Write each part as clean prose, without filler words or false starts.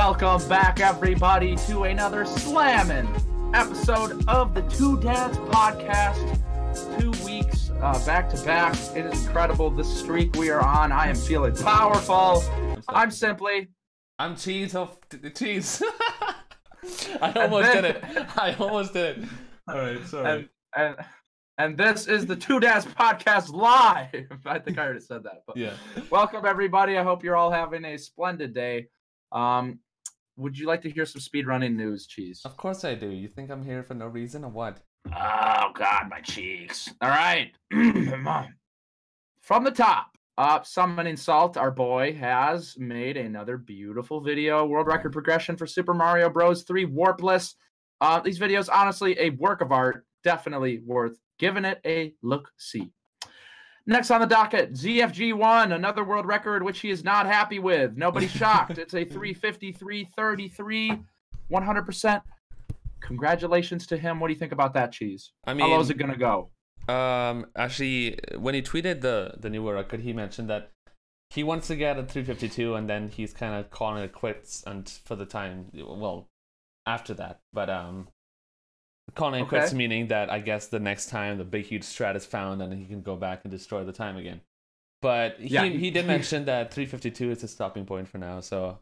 Welcome back, everybody, to another slamming episode of the Two Dads Podcast. 2 weeks back to back. It is incredible, the streak we are on. I am feeling powerful. I'm Simply. I'm Cheese of Cheese. I almost did it. All right, sorry. And this is the Two Dads Podcast live. I think I already said that. But yeah. Welcome, everybody. I hope you're all having a splendid day. Would you like to hear some speedrunning news, Cheese? Of course I do. You think I'm here for no reason or what? Oh, God, my cheeks. All right. From the top, Summoning Salt, our boy, has made another beautiful video. World record progression for Super Mario Bros. 3 Warpless. These videos, honestly, a work of art. Definitely worth giving it a look-see. Next on the docket, ZFG1, another world record, which he is not happy with. Nobody's shocked. It's a 3:53:33, 100%. Congratulations to him. What do you think about that, Cheese? I mean, how low is it going to go? Actually, when he tweeted the new world record, he mentioned that he wants to get a 3:52, and then he's kind of calling it quits and for the time, well, after that. But calling it quits meaning that I guess the next time the big huge strat is found and he can go back and destroy the time again. But he did mention that 3:52 is a stopping point for now, so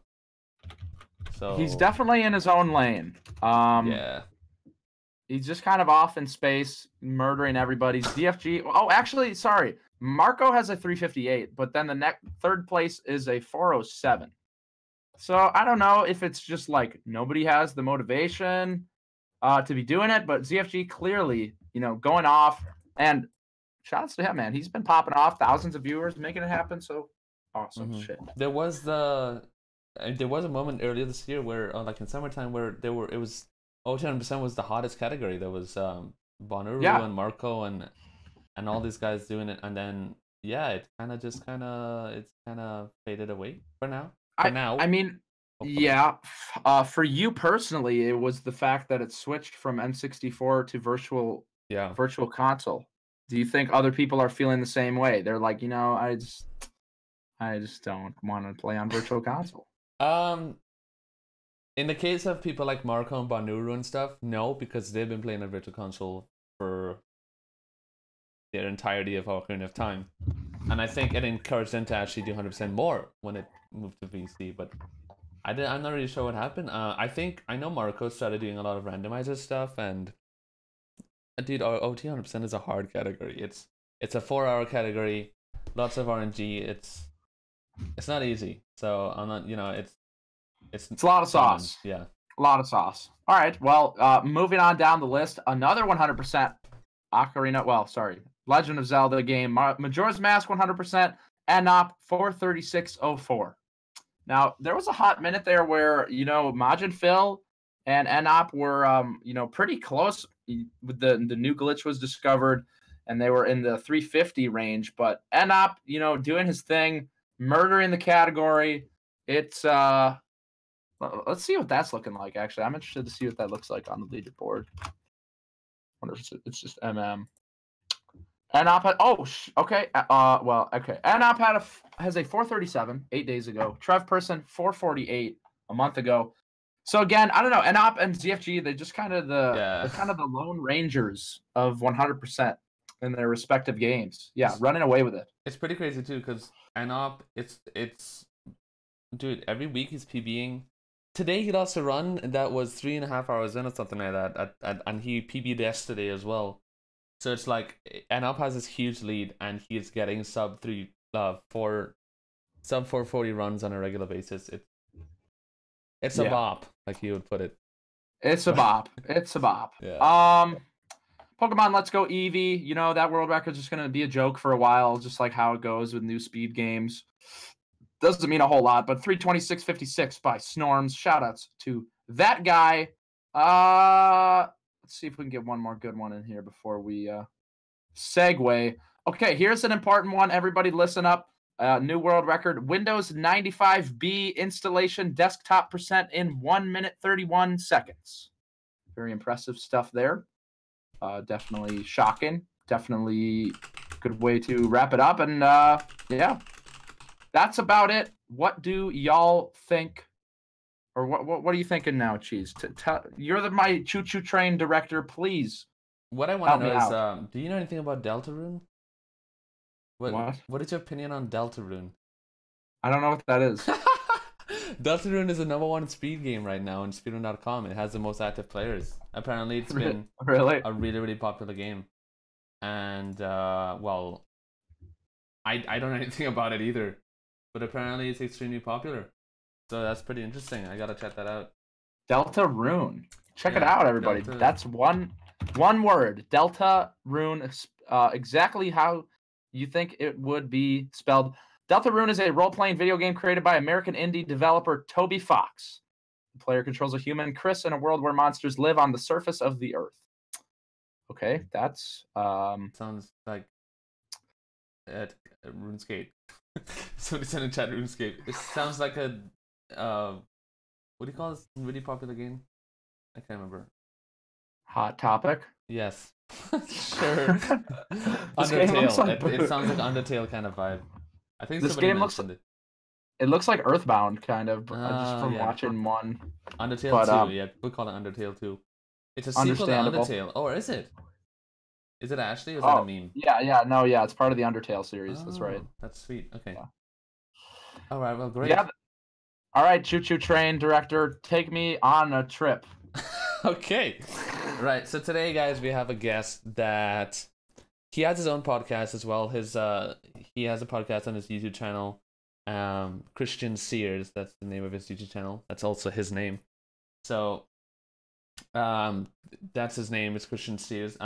he's definitely in his own lane. Yeah. He's just kind of off in space, murdering everybody. DFG. Oh, actually, sorry. Marco has a 3:58, but then the third place is a 4:07. So I don't know if it's just like nobody has the motivation to be doing it, but ZFG clearly, going off. And shout-outs to him, man. He's been popping off, thousands of viewers, making it happen. So awesome shit. There was a moment earlier this year where, like in summertime, where it was 200% was the hottest category. There was Bonuru and Marco and all these guys doing it, and then it it's kind of faded away for now. I mean, hopefully. Yeah. For you personally, it was the fact that it switched from N64 to virtual console. Do you think other people are feeling the same way? They're like, I just don't want to play on virtual console. In the case of people like Marco and Bonuru and stuff, no, because they've been playing on virtual console for their entirety of Ocarina of Time. And I think it encouraged them to actually do 100% more when it moved to VC, but I'm not really sure what happened. I know Marco started doing a lot of randomizer stuff, and dude, OT 100% is a hard category. It's a 4-hour category, lots of RNG. It's not easy. So I'm not, it's a lot of sauce. Yeah, a lot of sauce. All right, well, moving on down the list, another 100% Legend of Zelda game, Majora's Mask 100%, Enop 43604. Now, there was a hot minute there where, Majin Phil and Enop were, pretty close. With the new glitch was discovered, and they were in the 350 range. But Enop, doing his thing, murdering the category. It's, let's see what that's looking like, actually. I'm interested to see what that looks like on the leaderboard. I wonder if it's just MM. Enop had, Enop has a 437 8 days ago. Trev Person 448 a month ago. So again, I don't know. Enop and ZFG, they're just kind of they're kind of the lone rangers of 100% in their respective games. Yeah, running away with it. It's pretty crazy too, because Enop, it's dude, every week he's PBing. Today he lost a run that was 3.5 hours in or something like that, and he PB'd yesterday as well. So it's like Enop has this huge lead, and he's getting sub 440 runs on a regular basis. It's a bop, like he would put it. It's a bop. It's a bop. Yeah. Pokemon Let's Go Eevee. That world record's just gonna be a joke for a while, just like how it goes with new speed games. Doesn't mean a whole lot, but 3:26:56 by Snorms. Shoutouts to that guy. Let's see if we can get one more good one in here before we segue. Okay, here's an important one. Everybody listen up. New world record. Windows 95B installation desktop percent in 1 minute 31 seconds. Very impressive stuff there. Definitely shocking. Definitely good way to wrap it up. And yeah, that's about it. What do y'all think Or what are you thinking now, Cheese? You're my choo-choo train director. Please What I want to help me know is, out. do you know anything about Deltarune? What? What is your opinion on Deltarune? I don't know what that is. Deltarune is the #1 speed game right now on Speedrun.com. It has the most active players. Apparently, it's been Really? a really, really popular game. And, well, I don't know anything about it either. But apparently, it's extremely popular. So that's pretty interesting. I gotta check that out. Deltarune. Check it Yeah, out, everybody. That's one word. Deltarune. Exactly how you think it would be spelled. Deltarune is a role-playing video game created by American indie developer Toby Fox. The player controls a human, Chris, in a world where monsters live on the surface of the earth. Okay, that's sounds like at RuneScape. Somebody said in chat RuneScape. It sounds like a what do you call this really popular game? I can't remember. Hot Topic. Yes. Sure. Undertale. It sounds like Undertale kind of vibe. I think this game looks. It looks like Earthbound, kind of, just from watching one. Undertale 2, yeah, we call it Undertale 2. It's a sequel to Undertale. Oh, or is it? Is it actually? Or is that a meme? Yeah, it's part of the Undertale series. That's right. That's sweet. Okay. Yeah. All right. Well, great. Yeah. All right, Choo Choo Train director, take me on a trip. Okay. Right. So today, guys, we have a guest that he has his own podcast as well. He has a podcast on his YouTube channel. Christian Sears, that's the name of his YouTube channel. That's also his name. So, that's his name. It's Christian Sears.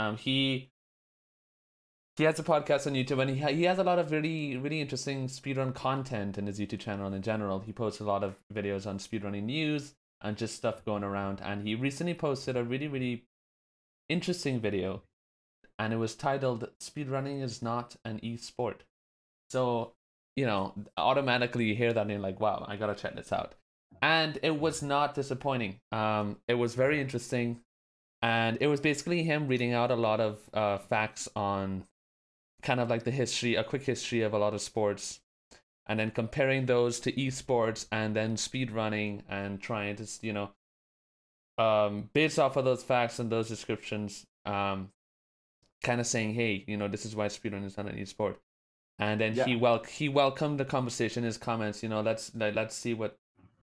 He has a podcast on YouTube, and he has a lot of really, really interesting speedrun content in his YouTube channel. And in general, he posts a lot of videos on speedrunning news and just stuff going around. And he recently posted a really, really interesting video, and it was titled "Speedrunning is not an esport." So, automatically you hear that and you're like, wow, I gotta check this out. And it was not disappointing. It was very interesting, and it was basically him reading out a lot of facts on kind of like a quick history of a lot of sports, and then comparing those to esports and then speedrunning, and trying to, based off of those facts and those descriptions, kind of saying, hey, this is why speedrunning is not an esport. And then he welcomed the conversation, his comments. Let's see what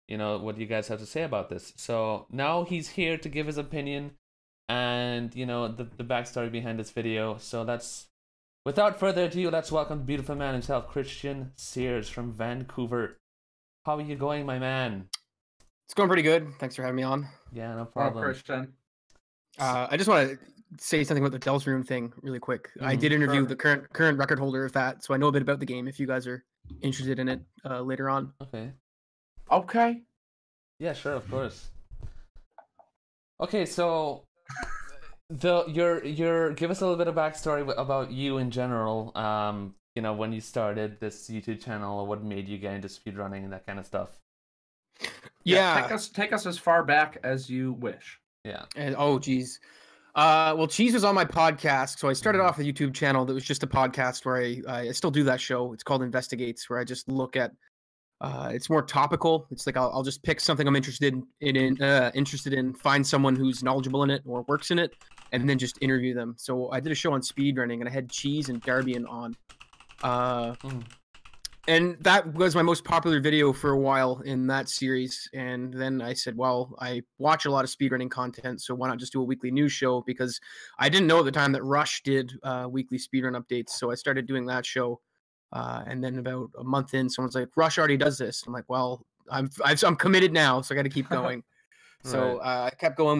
you guys have to say about this. So now he's here to give his opinion, and the backstory behind this video. So without further ado, let's welcome the beautiful man himself, Christian Sears from Vancouver. How are you going, my man? It's going pretty good. Thanks for having me on. Yeah, no problem. Christian. I just want to say something about the Deltarune thing really quick. I did interview the current record holder of that, so I know a bit about the game if you guys are interested in it later on. Okay. Yeah, sure, of course. Okay, so your give us a little bit of backstory about you in general. When you started this YouTube channel, or what made you get into speedrunning and that kind of stuff. Yeah. Take us as far back as you wish. Yeah. And geez. Well, Cheese was on my podcast, so I started off a YouTube channel that was just a podcast where I still do that show. It's called Investigates, where I just look at. It's more topical. It's like I'll just pick something I'm interested in, find someone who's knowledgeable in it or works in it, and then just interview them. So I did a show on speedrunning, and I had Cheese and Darbian on. And that was my most popular video for a while in that series. And then I said, well, I watch a lot of speedrunning content, so why not just do a weekly news show? Because I didn't know at the time that Rush did weekly speedrun updates. So I started doing that show. And then about a month in, someone's like, Rush already does this. I'm like, well, I'm committed now, so I got to keep going. So I kept going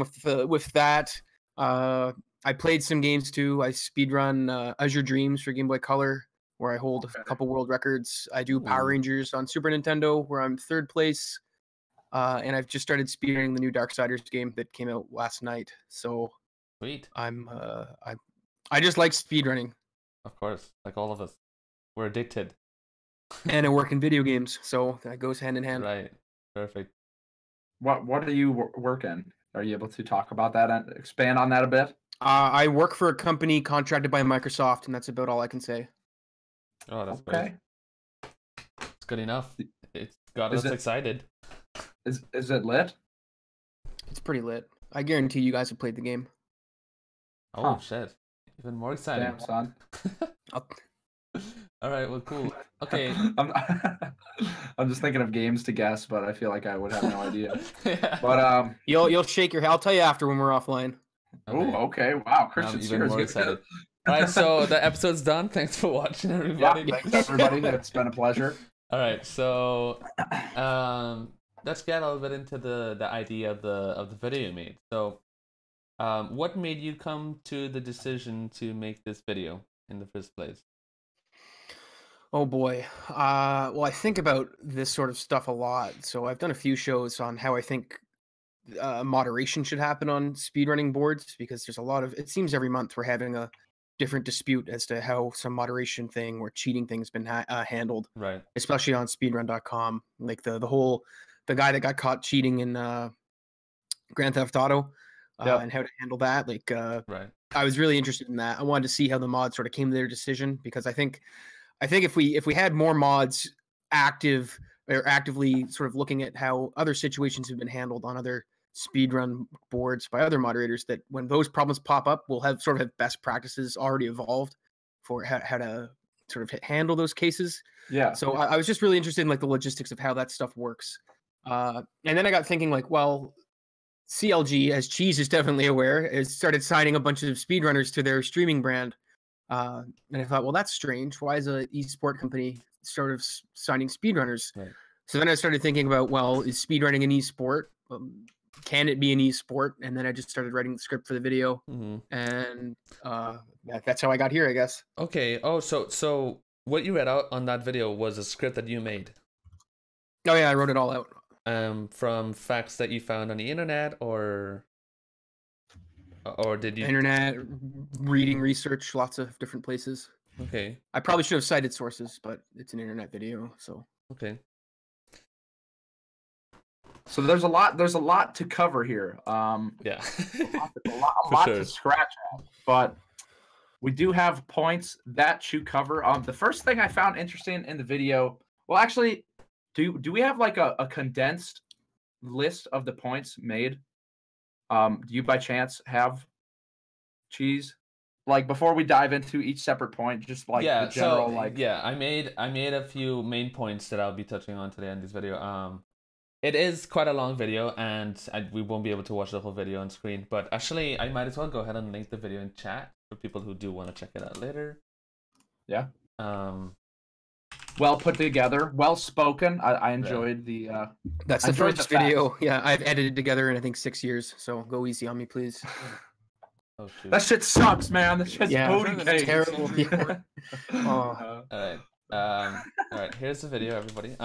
with that. I played some games too. I speedrun Azure Dreams for Game Boy Color, where I hold a couple world records. I do Power Rangers on Super Nintendo, where I'm 3rd place. And I've just started speedrunning the new Darksiders game that came out last night. So sweet. I just like speedrunning. Of course, like all of us. We're addicted. And I work in video games, so that goes hand in hand. Right. Perfect. What do you work in? Are you able to talk about that and expand on that a bit? I work for a company contracted by Microsoft, and that's about all I can say. Oh, that's okay. Great. It's good enough. It's got us excited. Is it lit? It's pretty lit. I guarantee you guys have played the game. Oh Huh. shit! Even more exciting. Damn, son. I'll- All right. Well, cool. Okay. I'm, I'm just thinking of games to guess, but I feel like I would have no idea. Yeah. But You'll shake your head. I'll tell you after when we're offline. Okay. oh, okay, wow, I'm Christian even Sears. more excited. All right, so the episode's done. Thanks for watching, everybody. Yeah, thanks everybody. It's been a pleasure. All right, so let's get a little bit into the idea of the video you made. So, what made you come to the decision to make this video in the first place? Oh boy. Well, I think about this sort of stuff a lot. So I've done a few shows on how I think moderation should happen on speedrunning boards, because there's a lot of, it seems every month we're having a different dispute as to how some moderation thing or cheating thing's been handled, Right. especially on speedrun.com. Like the guy that got caught cheating in Grand Theft Auto, Yep. and how to handle that. Like, Right. I was really interested in that. I wanted to see how the mods sort of came to their decision, because I think if we had more mods active or actively sort of looking at how other situations have been handled on other speedrun boards by other moderators, that when those problems pop up, we'll have best practices already evolved for how to sort of handle those cases. Yeah. So I was just really interested in like the logistics of how that stuff works. And then I got thinking like, well, CLG, as Cheese is definitely aware, has started signing a bunch of speedrunners to their streaming brand. And I thought, well, that's strange. Why is an esport company sort of signing speedrunners? Right. So then I started thinking about, well, is speedrunning an esport? Can it be an esport? And then I just started writing the script for the video, and that's how I got here, I guess. Okay. Oh, so what you read out on that video was a script that you made. Oh yeah, I wrote it all out. From facts that you found on the internet, or did you Internet, reading, research, lots of different places. Okay. I probably should have cited sources, but it's an internet video, so. Okay. So there's a lot to cover here. Yeah. a lot to scratch at, but we do have points that to cover. The first thing I found interesting in the video, well, actually, do we have like a condensed list of the points made? Do you by chance have, Cheese? Like before we dive into each separate point, just like the general I made a few main points that I'll be touching on today in this video. It is quite a long video, and we won't be able to watch the whole video on screen. But actually, I might as well go ahead and link the video in chat for people who do want to check it out later. Yeah. Well put together, well spoken. I enjoyed the. That's the first video. Yeah, I've edited together in I think 6 years. So go easy on me, please. Oh, shoot. That shit sucks, man. That shit's booty terrible. All right. All right. Here's the video, everybody.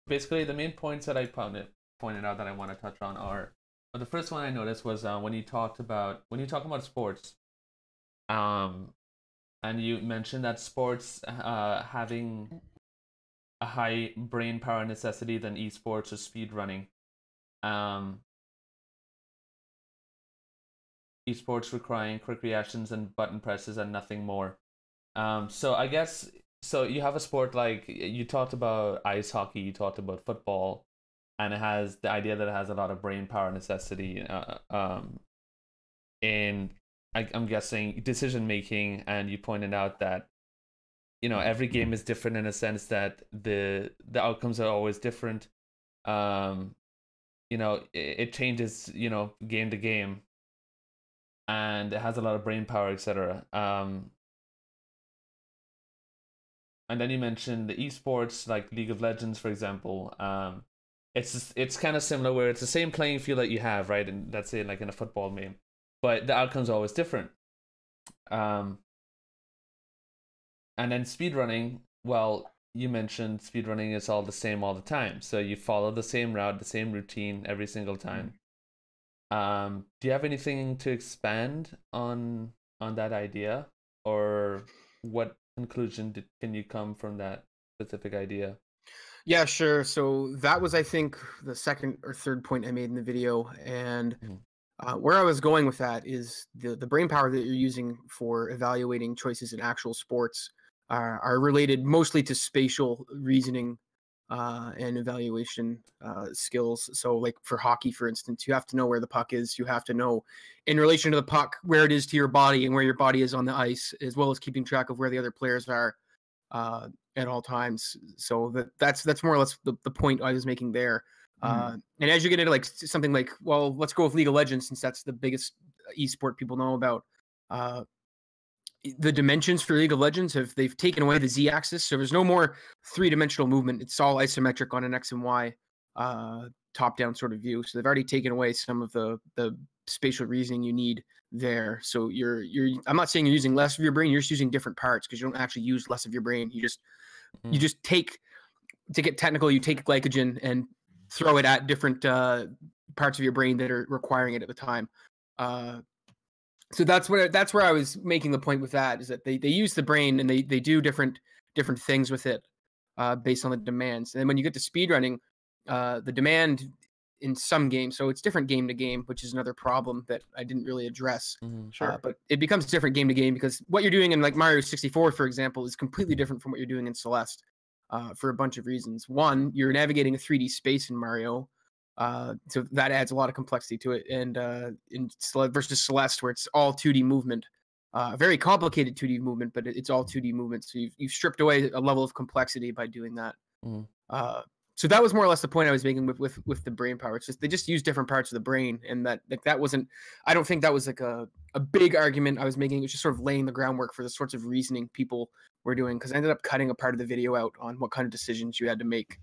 Basically, the main points that I pointed out that I want to touch on are, the first one I noticed was when you talk about sports, and you mentioned that sports having a high brain power necessity than esports or speedrunning. Esports requiring quick reactions and button presses and nothing more. So I guess. So you have a sport like, you talked about ice hockey, you talked about football, and it has the idea that it has a lot of brain power necessity in, I'm guessing, decision making, and you pointed out that, you know, every game is different in a sense that the outcomes are always different. You know, it changes, you know, game to game, and it has a lot of brain power, etc. And then you mentioned the esports, like League of Legends, for example. It's kind of similar, where it's the same playing field that you have, right? And let's say like in a football game, but the outcomes are always different. And then speedrunning, well, you mentioned speedrunning is all the same all the time. So you follow the same route, the same routine every single time. Do you have anything to expand on that idea, or what conclusion can you come from that specific idea? Yeah, sure. So that was, I think, the second or third point I made in the video, and where I was going with that is the brain power that you're using for evaluating choices in actual sports are related mostly to spatial reasoning and evaluation skills. So like for hockey, for instance, you have to know where the puck is. You have to know in relation to the puck where it is to your body and where your body is on the ice, as well as keeping track of where the other players are at all times. So that's more or less the point I was making there. And as you get into like something like, well, let's go with League of Legends, since that's the biggest esport people know about. The dimensions for League of Legends they've taken away the Z-axis, so there's no more three-dimensional movement. It's all isometric on an X and Y top-down sort of view. So they've already taken away some of the spatial reasoning you need there. So you're I'm not saying you're using less of your brain, you're just using different parts, because you don't actually use less of your brain. You just take, to get technical, you take glycogen and throw it at different parts of your brain that are requiring it at the time. So that's where I was making the point with that, is that they use the brain and they do different things with it based on the demands. And then when you get to speedrunning, the demand in some games, so it's different game to game, which is another problem that I didn't really address. Sure. But it becomes different game to game, because what you're doing in like Mario 64, for example, is completely different from what you're doing in Celeste for a bunch of reasons. One, you're navigating a 3D space in Mario. So that adds a lot of complexity to it. And in versus Celeste, where it's all 2D movement, very complicated 2D movement, but it's all 2D movement. So you've stripped away a level of complexity by doing that. So that was more or less the point I was making with the brain power. It's just they just use different parts of the brain, and that wasn't. I don't think that was like a big argument I was making. It was just sort of laying the groundwork for the sorts of reasoning people were doing, because I ended up cutting a part of the video out on what kind of decisions you had to make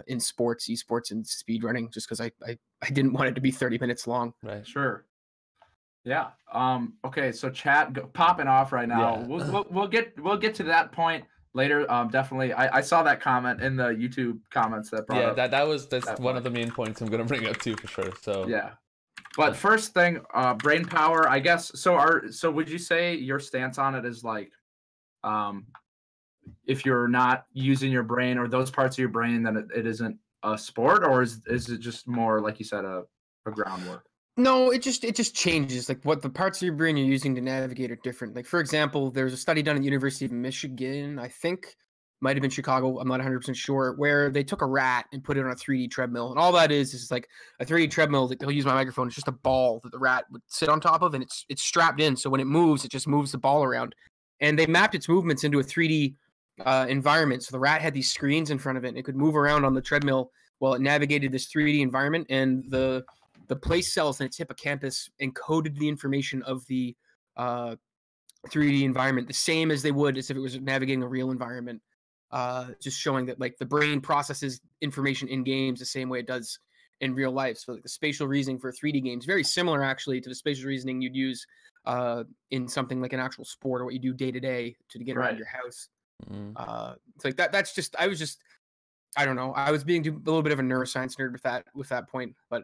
in sports, esports, and speedrunning, just because I didn't want it to be 30 minutes long. Right. Sure. Yeah. Okay. So chat popping off right now. Yeah. We'll get to that point later. Definitely. I saw that comment in the YouTube comments that brought up. That's one of the main points I'm gonna bring up too, for sure. So yeah. But first thing, brain power, I guess. So would you say your stance on it is like, if you're not using your brain or those parts of your brain, then it isn't a sport, or is it just more, like you said, a groundwork? No, it just changes. Like what the parts of your brain you're using to navigate are different. Like for example, there's a study done at the University of Michigan, I think, might have been Chicago, I'm not 100% sure, where they took a rat and put it on a 3D treadmill. And all that is like a 3D treadmill that they'll use my microphone. It's just a ball that the rat would sit on top of, and it's strapped in. So when it moves, it just moves the ball around. And they mapped its movements into a 3D environment. So the rat had these screens in front of it, and it could move around on the treadmill while it navigated this 3D environment. And the place cells in its hippocampus encoded the information of the 3D environment the same as they would as if it was navigating a real environment. Just showing that like the brain processes information in games the same way it does in real life. So like the spatial reasoning for 3D games, very similar actually to the spatial reasoning you'd use in something like an actual sport, or what you do day to day to get around your house. It's like that's just I don't know. I was being a little bit of a neuroscience nerd with that point, but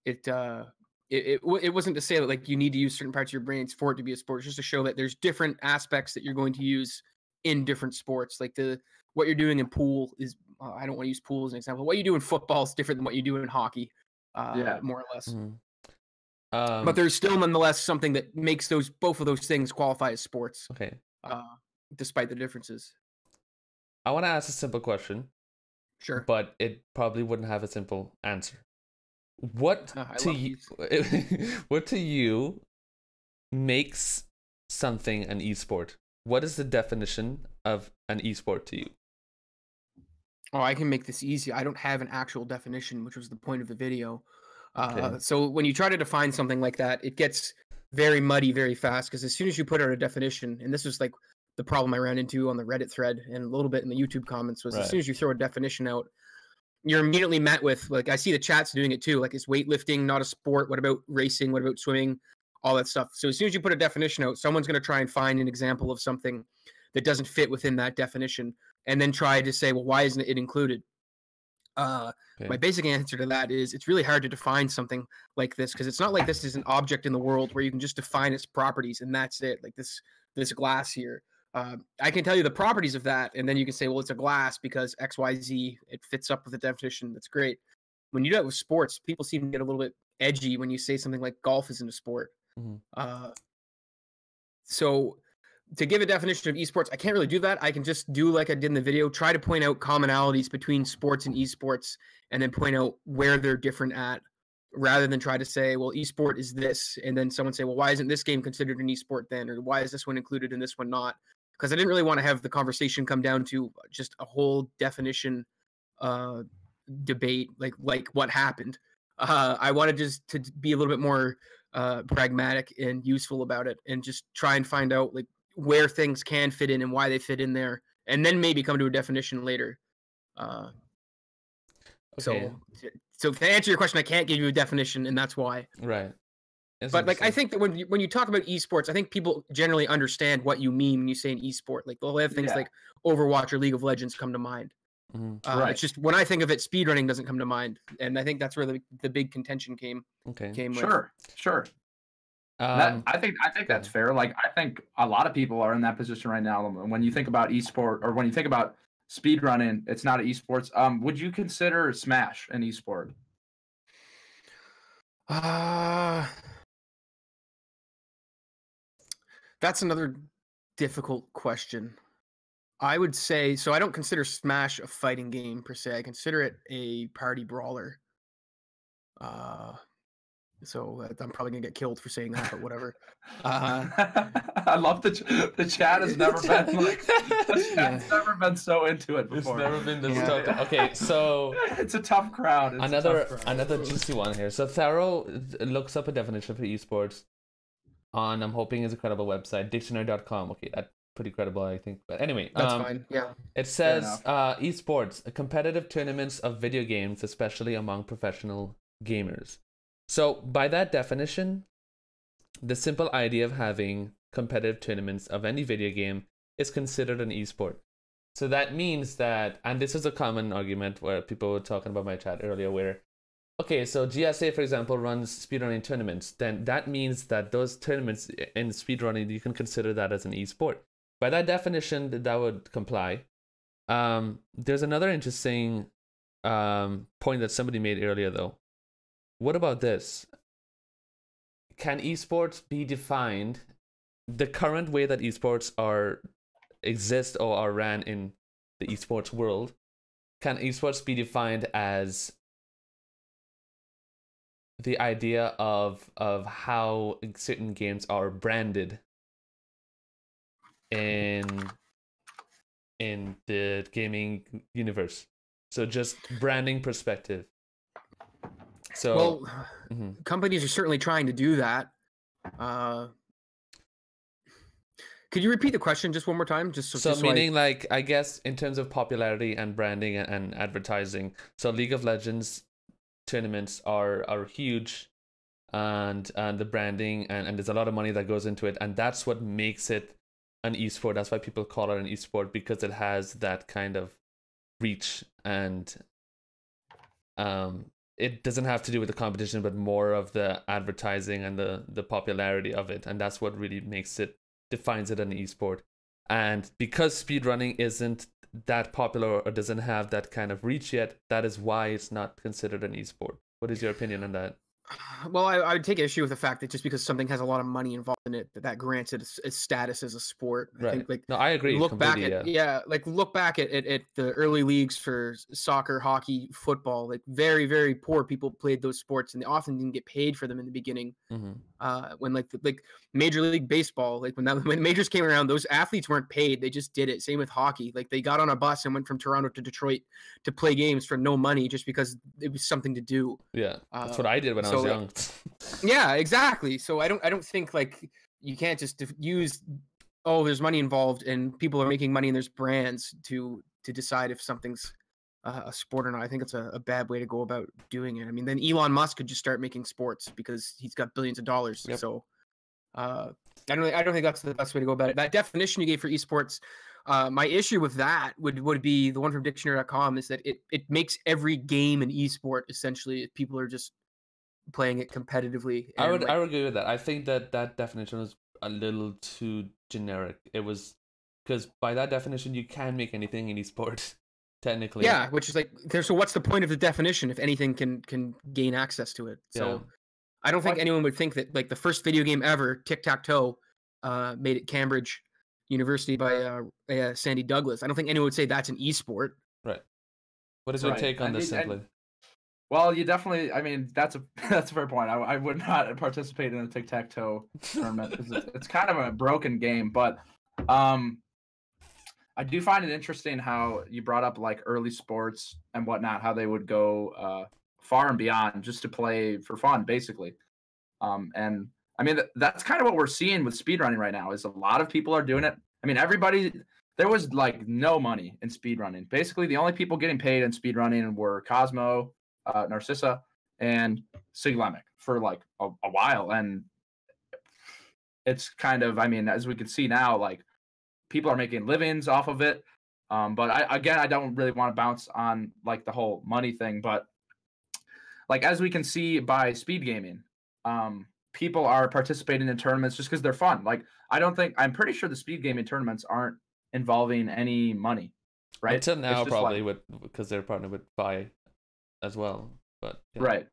it wasn't to say that like you need to use certain parts of your brains for it to be a sport. It's just to show that there's different aspects that you're going to use in different sports. Like what you're doing in pool is I don't want to use pool as an example. What you do in football is different than what you do in hockey, more or less. But there's still nonetheless something that makes both of those things qualify as sports. Okay. Despite the differences. I want to ask a simple question. Sure. But it probably wouldn't have a simple answer. What to you makes something an esport? What is the definition of an esport to you? Oh, I can make this easy. I don't have an actual definition, which was the point of the video. So when you try to define something like that, it gets very muddy very fast, because as soon as you put out a definition, and this was like the problem I ran into on the Reddit thread and a little bit in the YouTube comments, was as soon as you throw a definition out, you're immediately met with, like, I see the chats doing it too, like, is weightlifting not a sport? What about racing? What about swimming? All that stuff. So as soon as you put a definition out, someone's going to try and find an example of something that doesn't fit within that definition, and then try to say, well, why isn't it included? My basic answer to that is it's really hard to define something like this, because it's not like this is an object in the world where you can just define its properties and that's it. Like this glass here. I can tell you the properties of that, and then you can say, well, it's a glass because XYZ, it fits up with the definition. That's great. When you do that with sports, people seem to get a little bit edgy when you say something like golf isn't a sport. So to give a definition of esports, I can't really do that. I can just do like I did in the video, try to point out commonalities between sports and esports, and then point out where they're different at, rather than try to say, well, esport is this, and then someone say, well, why isn't this game considered an esport then, or why is this one included and this one not? Because I didn't really want to have the conversation come down to just a whole definition debate, like what happened. I wanted just to be a little bit more pragmatic and useful about it, and just try and find out like where things can fit in and why they fit in there, and then maybe come to a definition later. Okay. So to answer your question, I can't give you a definition, and that's why. Right. That's But like I interesting. think that when you talk about esports, I think people generally understand what you mean when you say an esport. Like they'll have things like Overwatch or League of Legends come to mind. Right. It's just when I think of it, speedrunning doesn't come to mind, and I think that's where the big contention came with. Sure. I think that's fair. Like I think a lot of people are in that position right now. When you think about esport, or when you think about speedrunning, it's not esports. Would you consider Smash an esport? That's another difficult question. I would say so. I don't consider Smash a fighting game per se. I consider it a party brawler. So I'm probably gonna get killed for saying that, but whatever. I love the chat has never been like the chat's never been so into it before. It's never been this tough. Okay, so it's a tough crowd. Another juicy one here. So Tharo looks up a definition for esports on, I'm hoping is a credible website, dictionary.com. Okay, that's pretty credible, I think. But anyway, that's fine. Yeah. It says esports, competitive tournaments of video games, especially among professional gamers. So by that definition, the simple idea of having competitive tournaments of any video game is considered an esport. So that means that, and this is a common argument where people were talking about my chat earlier, where, okay, so GSA, for example, runs speedrunning tournaments, then that means that those tournaments in speedrunning, you can consider that as an esport. By that definition, that would comply. There's another interesting point that somebody made earlier, though. What about this? Can esports be defined the current way that esports exist or are ran in the esports world? Can esports be defined as the idea of how certain games are branded in the gaming universe? So just branding perspective. So, companies are certainly trying to do that. Could you repeat the question just one more time? Meaning, like, I guess in terms of popularity and branding and advertising. So League of Legends tournaments are huge, and the branding and there's a lot of money that goes into it, and that's what makes it an esport. That's why people call it an esport, because it has that kind of reach, and it doesn't have to do with the competition, but more of the advertising and the popularity of it. And that's what really defines it an esport. And because speedrunning isn't that popular or doesn't have that kind of reach yet, that is why it's not considered an esport. What is your opinion on that? Well, I would take issue with the fact that just because something has a lot of money involved in it, that grants it a status as a sport. I think, like, no, I agree. Look back at the early leagues for soccer, hockey, football. Like very, very poor people played those sports, and they often didn't get paid for them in the beginning. When like Major League Baseball, like when the majors came around, those athletes weren't paid; they just did it. Same with hockey; like they got on a bus and went from Toronto to Detroit to play games for no money, just because it was something to do. Yeah, that's what I did when I was young. Yeah, exactly. So I don't think like you can't just use, oh, there's money involved and people are making money and there's brands to decide if something's a sport or not. I think it's a bad way to go about doing it. I mean, then Elon Musk could just start making sports because he's got billions of dollars. Yep. So I don't think that's the best way to go about it. That definition you gave for esports, my issue with that would be the one from dictionary.com, is that it makes every game an esport essentially if people are just playing it competitively. I would agree with that. I think that definition was a little too generic. It was, because by that definition you can make anything in esports technically. Yeah, which is like, so what's the point of the definition if anything can gain access to it? So I don't think anyone would think that like the first video game ever, tic-tac-toe, made it Cambridge, University by Sandy Douglas. I don't think anyone would say that's an esport. Right. What is your take on this simply? Well, you definitely. I mean, that's a fair point. I would not participate in a tic-tac-toe tournament because it's kind of a broken game. But I do find it interesting how you brought up like early sports and whatnot, how they would go far and beyond just to play for fun, basically. And I mean, that's kind of what we're seeing with speedrunning right now. Is a lot of people are doing it. I mean, everybody. There was like no money in speedrunning. Basically, the only people getting paid in speedrunning were Cosmo, Narcissa, and Siglemic for like a while. And it's kind of, I mean, as we can see now, like people are making livings off of it. But I don't really want to bounce on like the whole money thing. But like as we can see by speed gaming, people are participating in tournaments just because they're fun. Like I'm pretty sure the speed gaming tournaments aren't involving any money, right? Until now, probably because they're partnered with Vi as well. But yeah. Right,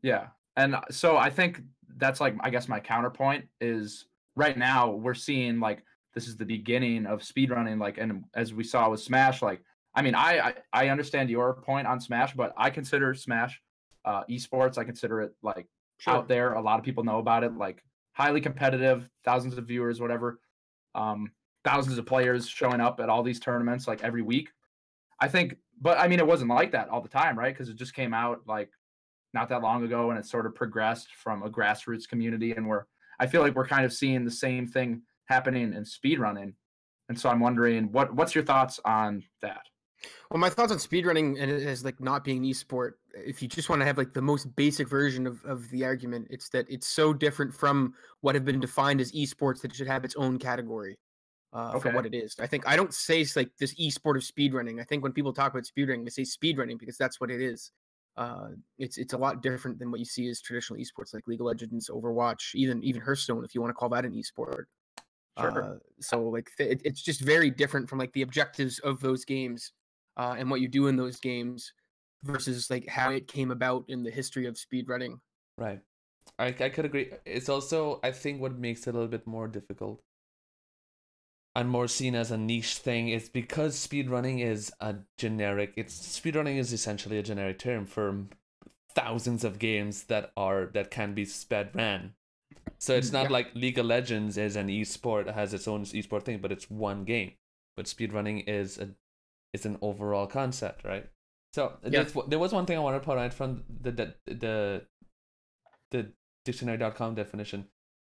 yeah, and so I think that's like I guess my counterpoint is right now we're seeing like this is the beginning of speedrunning, like, and as we saw with Smash, like I mean I understand your point on Smash, but I consider Smash esports. I consider it like out there. A lot of people know about it, like highly competitive, thousands of viewers, whatever. Thousands of players showing up at all these tournaments like every week. I think, but I mean, it wasn't like that all the time, right? Because it just came out like not that long ago, and it sort of progressed from a grassroots community. And I feel like we're kind of seeing the same thing happening in speedrunning. And so I'm wondering, what's your thoughts on that? Well, my thoughts on speedrunning and it as like not being an esport, if you just want to have like the most basic version of the argument, it's that it's so different from what have been defined as esports that it should have its own category. For what it is. I don't say it's like this esport of speedrunning. I think when people talk about speedrunning, they say speedrunning because that's what it is. It's a lot different than what you see as traditional esports like League of Legends, Overwatch, even Hearthstone, if you want to call that an esport. Sure. So like it's just very different from like the objectives of those games and what you do in those games versus like how it came about in the history of speedrunning. Right. I could agree. It's also, I think, what makes it a little bit more difficult and more seen as a niche thing is because speedrunning is speedrunning is essentially a generic term for thousands of games that can be sped ran. So it's not like League of Legends is an esport, has its own esport thing, but it's one game. But speedrunning is an overall concept, right? So there was one thing I wanted to point out from the dictionary.com definition.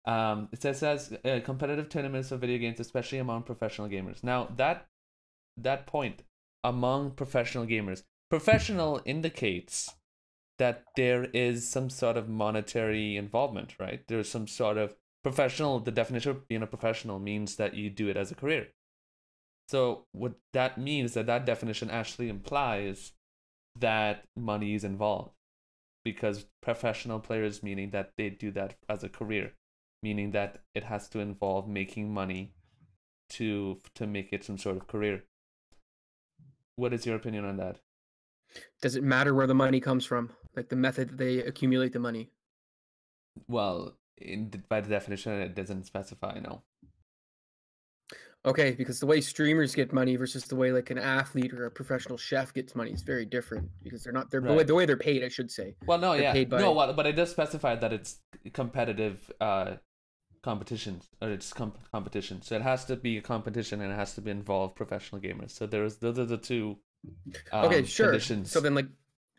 It says as competitive tournaments of video games, especially among professional gamers. Now that point, among professional gamers, professional indicates that there is some sort of monetary involvement, right? There's some sort of professional. The definition of being a professional means that you do it as a career. So what that means is that definition actually implies that money is involved, because professional players meaning that they do that as a career, meaning that it has to involve making money to make it some sort of career. What is your opinion on that? Does it matter where the money comes from? Like the method that they accumulate the money? Well, by the definition, it doesn't specify, no. Okay, because the way streamers get money versus the way like an athlete or a professional chef gets money is very different, because the way they're paid, I should say. Well, no, but it does specify that it's competitive competitions, or it's competition. So it has to be a competition and it has to be involve professional gamers. So those are the two okay, sure. conditions. So then like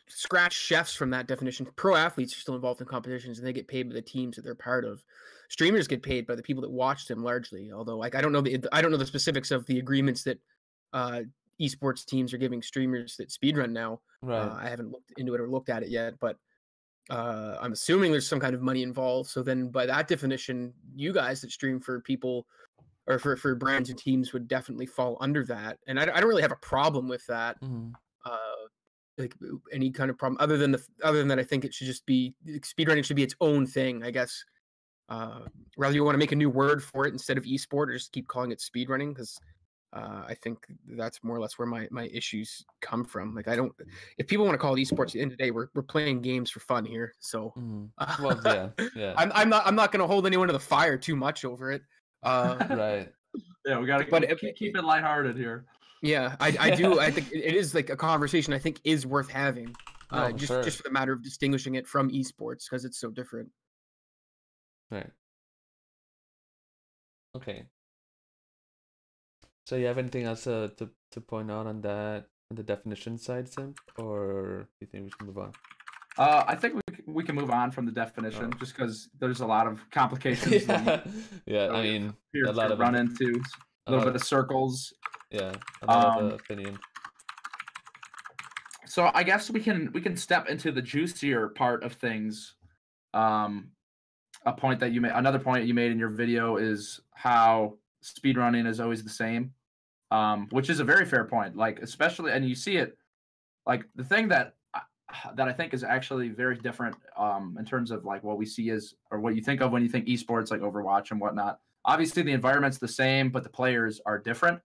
scratch chefs from that definition. Pro athletes are still involved in competitions and they get paid by the teams that they're part of. Streamers get paid by the people that watch them largely. Although like I don't know the specifics of the agreements that esports teams are giving streamers that speedrun now. Right. I haven't looked into it or looked at it yet, but I'm assuming there's some kind of money involved. So then by that definition, you guys that stream for people or for brands and teams would definitely fall under that. And I don't really have a problem with that. Mm-hmm. Like any kind of problem other than that, I think it should just be speedrunning should be its own thing, I guess. Rather you want to make a new word for it instead of esport, or just keep calling it speedrunning, because I think that's more or less where my issues come from. Like if people want to call it esports, at the end of the day, we're playing games for fun here. So well, yeah. I'm not going to hold anyone to the fire too much over it. Right. Yeah, we gotta keep it lighthearted here. Yeah, I do. I think it is like a conversation I think is worth having. No, for sure. Just for the matter of distinguishing it from esports because it's so different. Right. Okay. So you have anything else to point out on that, on the definition side, Sim, or do you think we should move on? I think we can move on from the definition just because there's a lot of complications. Yeah, I mean, a lot of run into a little bit of circles. Yeah, a lot of opinion. So I guess we can step into the juicier part of things. A point that you made, another point you made in your video is how speedrunning is always the same, which is a very fair point. Like especially, and you see it, like the thing that I think is actually very different in terms of like what we see is, or what you think of when you think esports, like Overwatch and whatnot. Obviously, the environment's the same, but the players are different,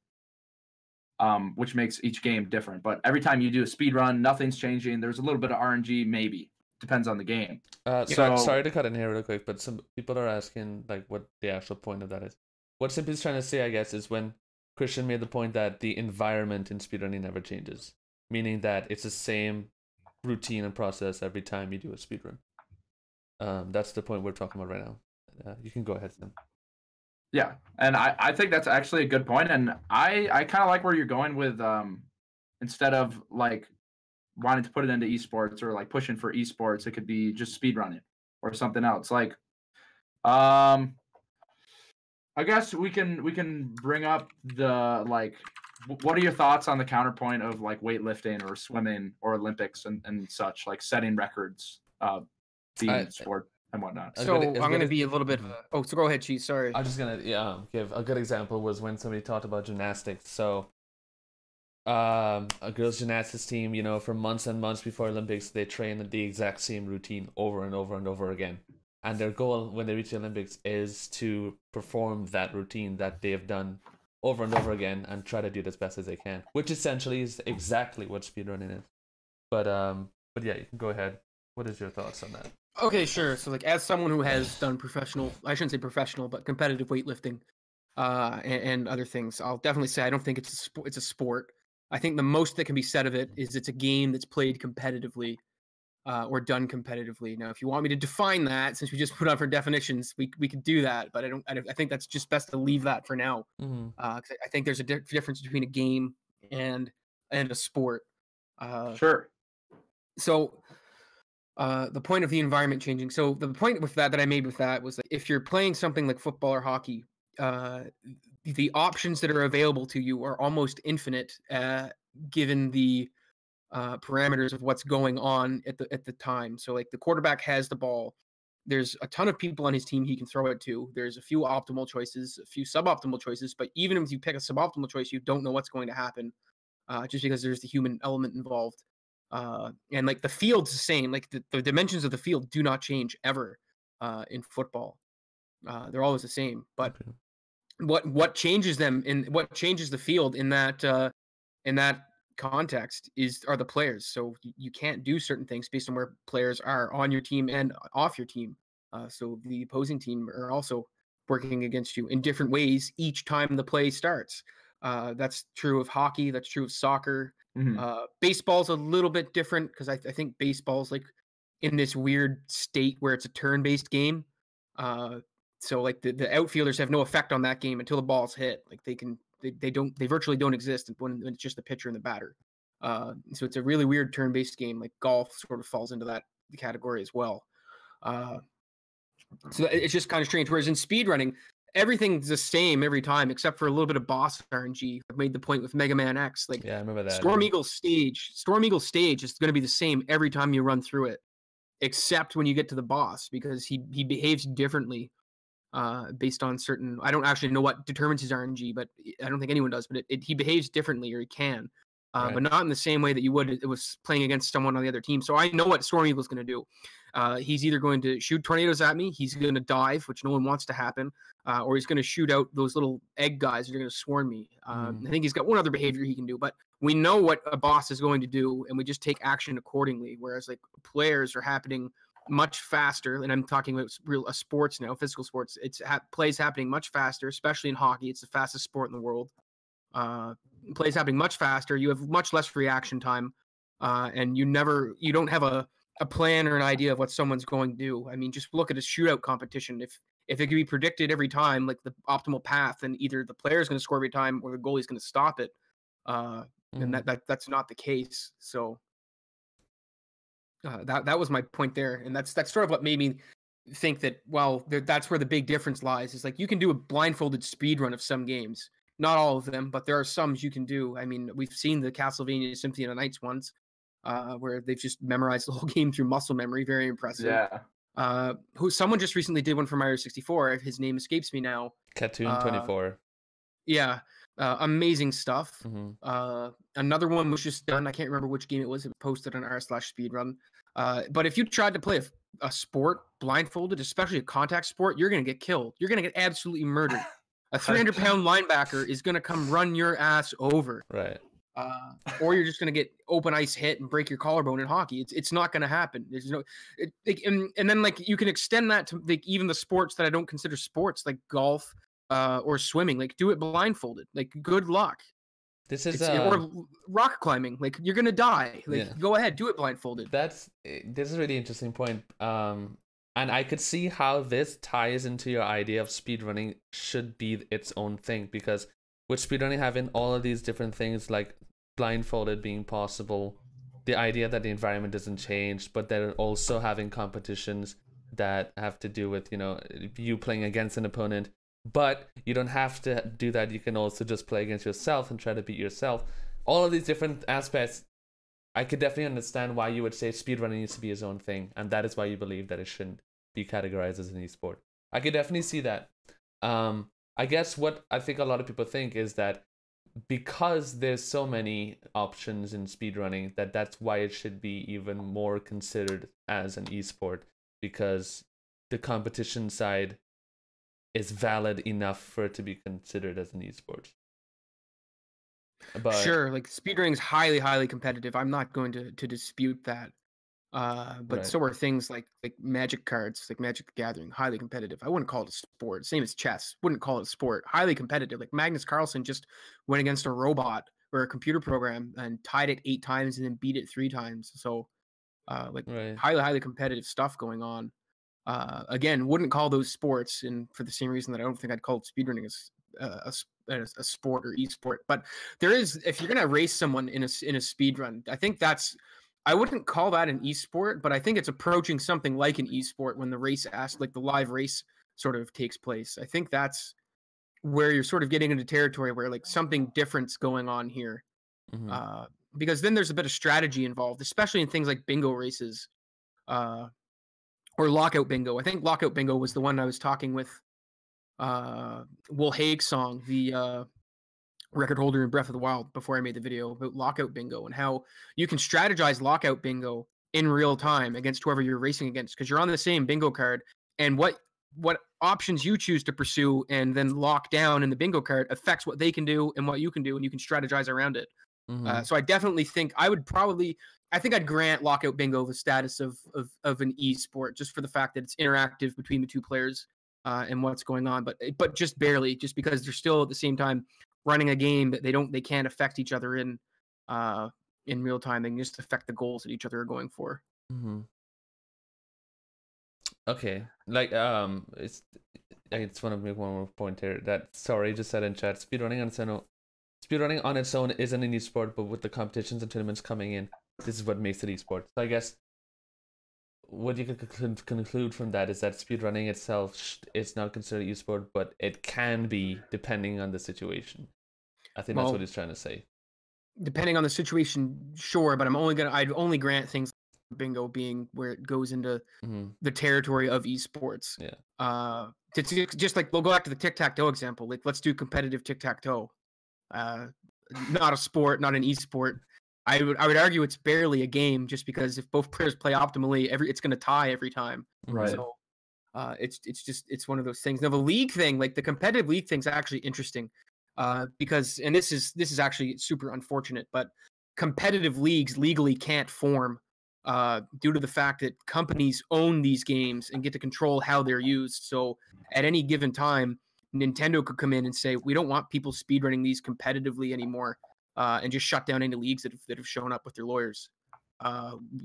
which makes each game different. But every time you do a speed run, nothing's changing. There's a little bit of RNG, maybe. Depends on the game. Sorry to cut in here real quick, but some people are asking like what the actual point of that is. What Simply's trying to say, I guess, is when Christian made the point that the environment in speedrunning never changes, meaning that it's the same routine and process every time you do a speedrun. That's the point we're talking about right now. You can go ahead, Sim. Yeah, and I think that's actually a good point, and I kind of like where you're going with instead of like wanting to put it into esports or like pushing for esports, it could be just speedrunning or something else. Like, I guess we can bring up the like, what are your thoughts on the counterpoint of like weightlifting or swimming or Olympics and such, like setting records, being sport and whatnot. So I'm going to be a little bit. So go ahead, Cheese. Sorry. I'm just gonna give a good example was when somebody talked about gymnastics. So a girls gymnastics team, you know, for months and months before Olympics, they train the exact same routine over and over and over again. And their goal when they reach the Olympics is to perform that routine that they have done over and over again and try to do it as best as they can, which essentially is exactly what speedrunning is. But yeah, you can go ahead. What is your thoughts on that? Okay, sure. So like as someone who has done professional, I shouldn't say professional, but competitive weightlifting and other things, I'll definitely say I don't think it's a sport. I think the most that can be said of it is it's a game that's played competitively or done competitively. Now, if you want me to define that, since we just put out for definitions, we could do that. But I think that's just best to leave that for now. Because I think there's a difference between a game and a sport. Sure. So the point of the environment changing. So the point with that I made with that was that if you're playing something like football or hockey, the options that are available to you are almost infinite, given the parameters of what's going on at the time. So like the quarterback has the ball. There's a ton of people on his team he can throw it to. There's a few optimal choices, a few suboptimal choices, but even if you pick a suboptimal choice, you don't know what's going to happen just because there's the human element involved. And like the field's the same. Like the dimensions of the field do not change ever in football. They're always the same. But what changes them and what changes the field in that context are the players. So you can't do certain things based on where players are on your team and off your team. So the opposing team are also working against you in different ways each time the play starts. That's true of hockey. That's true of soccer. Baseball's a little bit different because I think baseball's like in this weird state where it's a turn-based game. So like the outfielders have no effect on that game until the ball's hit. Like they virtually don't exist when it's just the pitcher and the batter. So it's a really weird turn-based game. Like golf sort of falls into that category as well. So it's just kind of strange. Whereas in speedrunning, everything's the same every time except for a little bit of boss RNG. I've made the point with Mega Man X. Like, yeah, I remember that. Storm Eagle's stage is going to be the same every time you run through it, except when you get to the boss because he behaves differently based on certain. I don't actually know what determines his RNG, but I don't think anyone does. But he behaves differently, or he can, right. But not in the same way that you would. It was playing against someone on the other team. So I know what Storm Eagle's going to do. He's either going to shoot tornadoes at me, he's going to dive, which no one wants to happen, or he's going to shoot out those little egg guys that are going to swarm me. I think he's got one other behavior he can do, but we know what a boss is going to do, and we just take action accordingly. Whereas like players are happening much faster, and I'm talking about real sports now, physical sports. It's plays happening much faster, especially in hockey. It's the fastest sport in the world. Plays happening much faster. You have much less reaction time, and you don't have a plan or an idea of what someone's going to do. I mean, just look at a shootout competition. If it can be predicted every time, like the optimal path, then either the player is going to score every time or the goalie is going to stop it. And that's not the case. So that was my point there, and that's sort of what made me think that that's where the big difference lies. Is like you can do a blindfolded speed run of some games, not all of them, but there are some you can do. I mean, we've seen the Castlevania Symphony of the Nights ones, where they've just memorized the whole game through muscle memory. Very impressive. Yeah. Someone just recently did one for Mario 64. His name escapes me now. Katoon24. Yeah. Amazing stuff. Mm-hmm. Another one was just done. I can't remember which game it was. It was posted on r/speedrun. But if you tried to play a sport blindfolded, especially a contact sport, you're going to get killed. You're going to get absolutely murdered. A 300-pound linebacker is going to come run your ass over. Right. Or you're just going to get open ice hit and break your collarbone in hockey. It's not going to happen. There's no, and then like you can extend that to like even the sports that I don't consider sports, like golf, or swimming. Like do it blindfolded. Like good luck. This is or rock climbing. Like you're gonna die. Like go ahead, do it blindfolded. This is a really interesting point. And I could see how this ties into your idea of speedrunning should be its own thing, because with speedrunning having all of these different things like blindfolded being possible, the idea that the environment doesn't change, but they're also having competitions that have to do with, you playing against an opponent, but you don't have to do that. You can also just play against yourself and try to beat yourself. All of these different aspects, I could definitely understand why you would say speedrunning needs to be its own thing, and that is why you believe that it shouldn't be categorized as an esport. I could definitely see that. I guess what I think a lot of people think is that because there's so many options in speedrunning, that's why it should be even more considered as an esport, because the competition side is valid enough for it to be considered as an esport. But sure, like speedrunning is highly, highly competitive. I'm not going to dispute that. But Right. So are things like Magic cards, like Magic the Gathering, highly competitive. I wouldn't call it a sport. Same as chess. Wouldn't call it a sport. Highly competitive. Like Magnus Carlsen just went against a robot or a computer program and tied it 8 times and then beat it 3 times. So Right. highly, highly competitive stuff going on. Again, wouldn't call those sports, and for the same reason that I don't think I'd call speedrunning as a sport or esport. But there is, if you're gonna race someone in a speedrun, I think I wouldn't call that an esport, but I think it's approaching something like an esport when the the live race sort of takes place. I think that's where you're sort of getting into territory where like something different's going on here. Mm-hmm. Because then there's a bit of strategy involved, especially in things like bingo races, or lockout bingo. I think lockout bingo was the one I was talking with Will Haig song, the record holder in Breath of the Wild, before I made the video about lockout bingo and how you can strategize lockout bingo in real time against whoever you're racing against, because you're on the same bingo card, and what options you choose to pursue and then lock down in the bingo card affects what they can do and what you can do, and you can strategize around it. Mm-hmm. So I definitely think I'd grant lockout bingo the status of an esport, just for the fact that it's interactive between the two players and what's going on, but just barely, just because they're still at the same time running a game that they can't affect each other in real time. They can just affect the goals that each other are going for. Mm-hmm. Okay, like I just want to make one more point here. That Sorry just said in chat, speedrunning on its own isn't an esport, but with the competitions and tournaments coming in, this is what makes it esport. So I guess what you could conclude from that is that speedrunning itself is not considered esport, but it can be depending on the situation. I think that's what he's trying to say. Depending on the situation, sure, but I'd only grant things like bingo being where it goes into the territory of esports. Yeah. Just like we'll go back to the tic-tac-toe example. Like let's do competitive tic-tac-toe. Not a sport, not an esport. I would argue it's barely a game, just because if both players play optimally, it's going to tie every time. Right. So it's one of those things. Now the league thing, like the competitive league thing's actually interesting, because, and this is actually super unfortunate, but competitive leagues legally can't form due to the fact that companies own these games and get to control how they're used. So at any given time, Nintendo could come in and say, we don't want people speedrunning these competitively anymore, and just shut down any leagues that have shown up with their lawyers.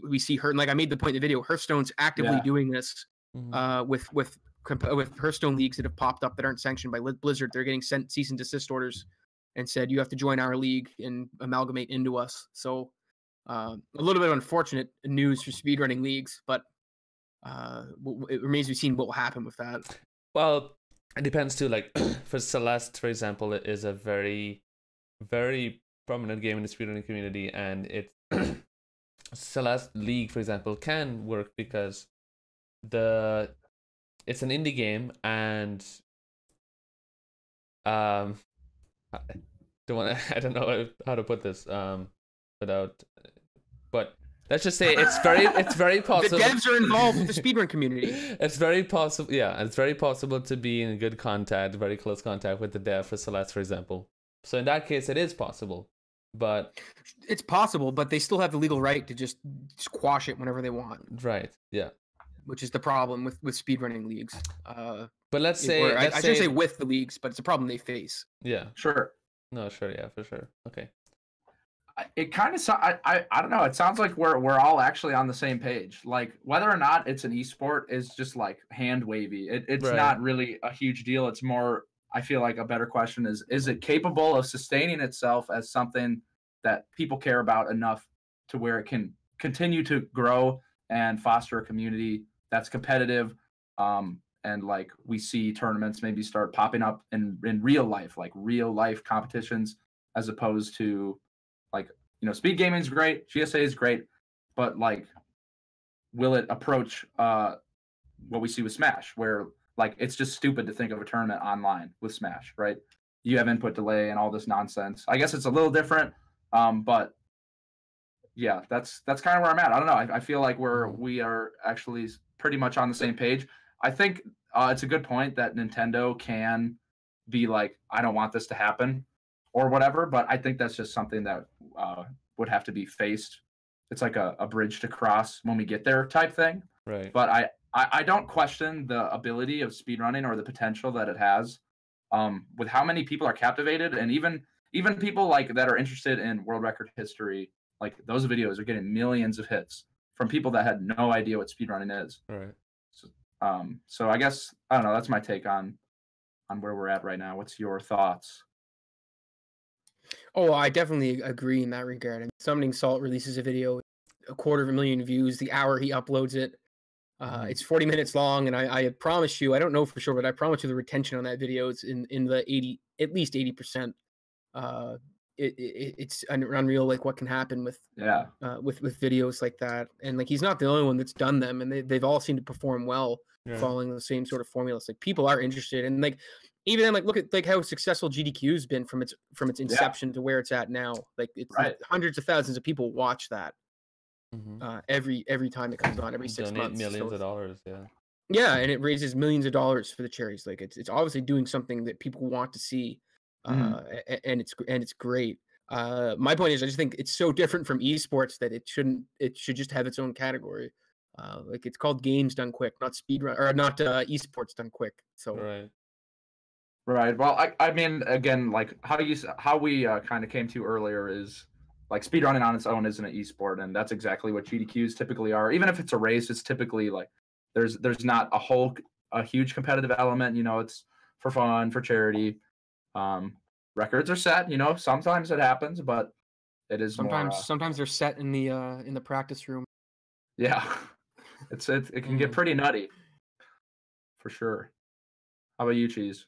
We see her, like I made the point in the video, Hearthstone's actively doing this with Hearthstone leagues that have popped up that aren't sanctioned by Blizzard. They're getting sent cease and desist orders and said, you have to join our league and amalgamate into us. So a little bit of unfortunate news for speedrunning leagues, but it remains to be seen what will happen with that. Well, it depends too. Like for Celeste, for example, it is a very, very prominent game in the speedrunning community, and it Celeste League, for example, can work because it's an indie game, and I don't know how to put this but let's just say it's very possible. The devs are involved with the speedrun community. It's very possible, yeah. It's very possible to be in good contact, very close contact with the dev for Celeste, for example. So in that case, it is possible, but it's possible, but they still have the legal right to just squash it whenever they want. Right. Yeah. Which is the problem with speedrunning leagues. But let's say I shouldn't say with the leagues, but it's a problem they face. Yeah. Sure. No, sure, yeah, for sure. Okay. It kind of I don't know. It sounds like we're all actually on the same page. Like whether or not it's an esport is just like hand wavy. It's Right. not really a huge deal. It's more, I feel like a better question is it capable of sustaining itself as something that people care about enough to where it can continue to grow and foster a community that's competitive, and like we see tournaments maybe start popping up in real life, like real life competitions, as opposed to like, you know, speed gaming is great, GSA is great, but like, will it approach what we see with Smash, where like it's just stupid to think of a tournament online with Smash, right? You have input delay and all this nonsense. I guess it's a little different, but yeah, that's kind of where I'm at. I don't know. I feel like we are actually pretty much on the same page. I think it's a good point that Nintendo can be like, I don't want this to happen or whatever, but I think that's just something that would have to be faced. It's like a bridge to cross when we get there type thing. Right. But I don't question the ability of speedrunning or the potential that it has, with how many people are captivated, and even people like that are interested in world record history. Like those videos are getting millions of hits from people that had no idea what speedrunning is. Right. So I guess I don't know. That's my take on where we're at right now. What's your thoughts? Oh, I definitely agree in that regard. And Summoning Salt releases a video, 250,000 views the hour he uploads it. It's 40 minutes long, and I promise you, I don't know for sure, but I promise you the retention on that video is in the 80, at least 80%. It's unreal, like what can happen with videos like that. And like he's not the only one that's done them, and they've all seemed to perform well, following the same sort of formulas. Like people are interested, and like even then, like look at like how successful GDQ's been from its inception to where it's at now. Like it's like hundreds of thousands of people watch that every time it comes on, every 6 months. Millions of dollars, yeah, and it raises millions of dollars for the charities. Like it's obviously doing something that people want to see. And it's great. My point is, I just think it's so different from esports that it should just have its own category. Like it's called games done quick, not speedrun, or not esports done quick. So right. Well, I mean, again, like how we kind of came to earlier is like speedrunning on its own isn't an esport, and that's exactly what GDQs typically are. Even if it's a race, it's typically like there's not a huge competitive element. You know, it's for fun, for charity. Records are set, you know, sometimes it happens, but it is sometimes they're set in the practice room. Yeah. It can get pretty nutty. For sure. How about you, Cheese?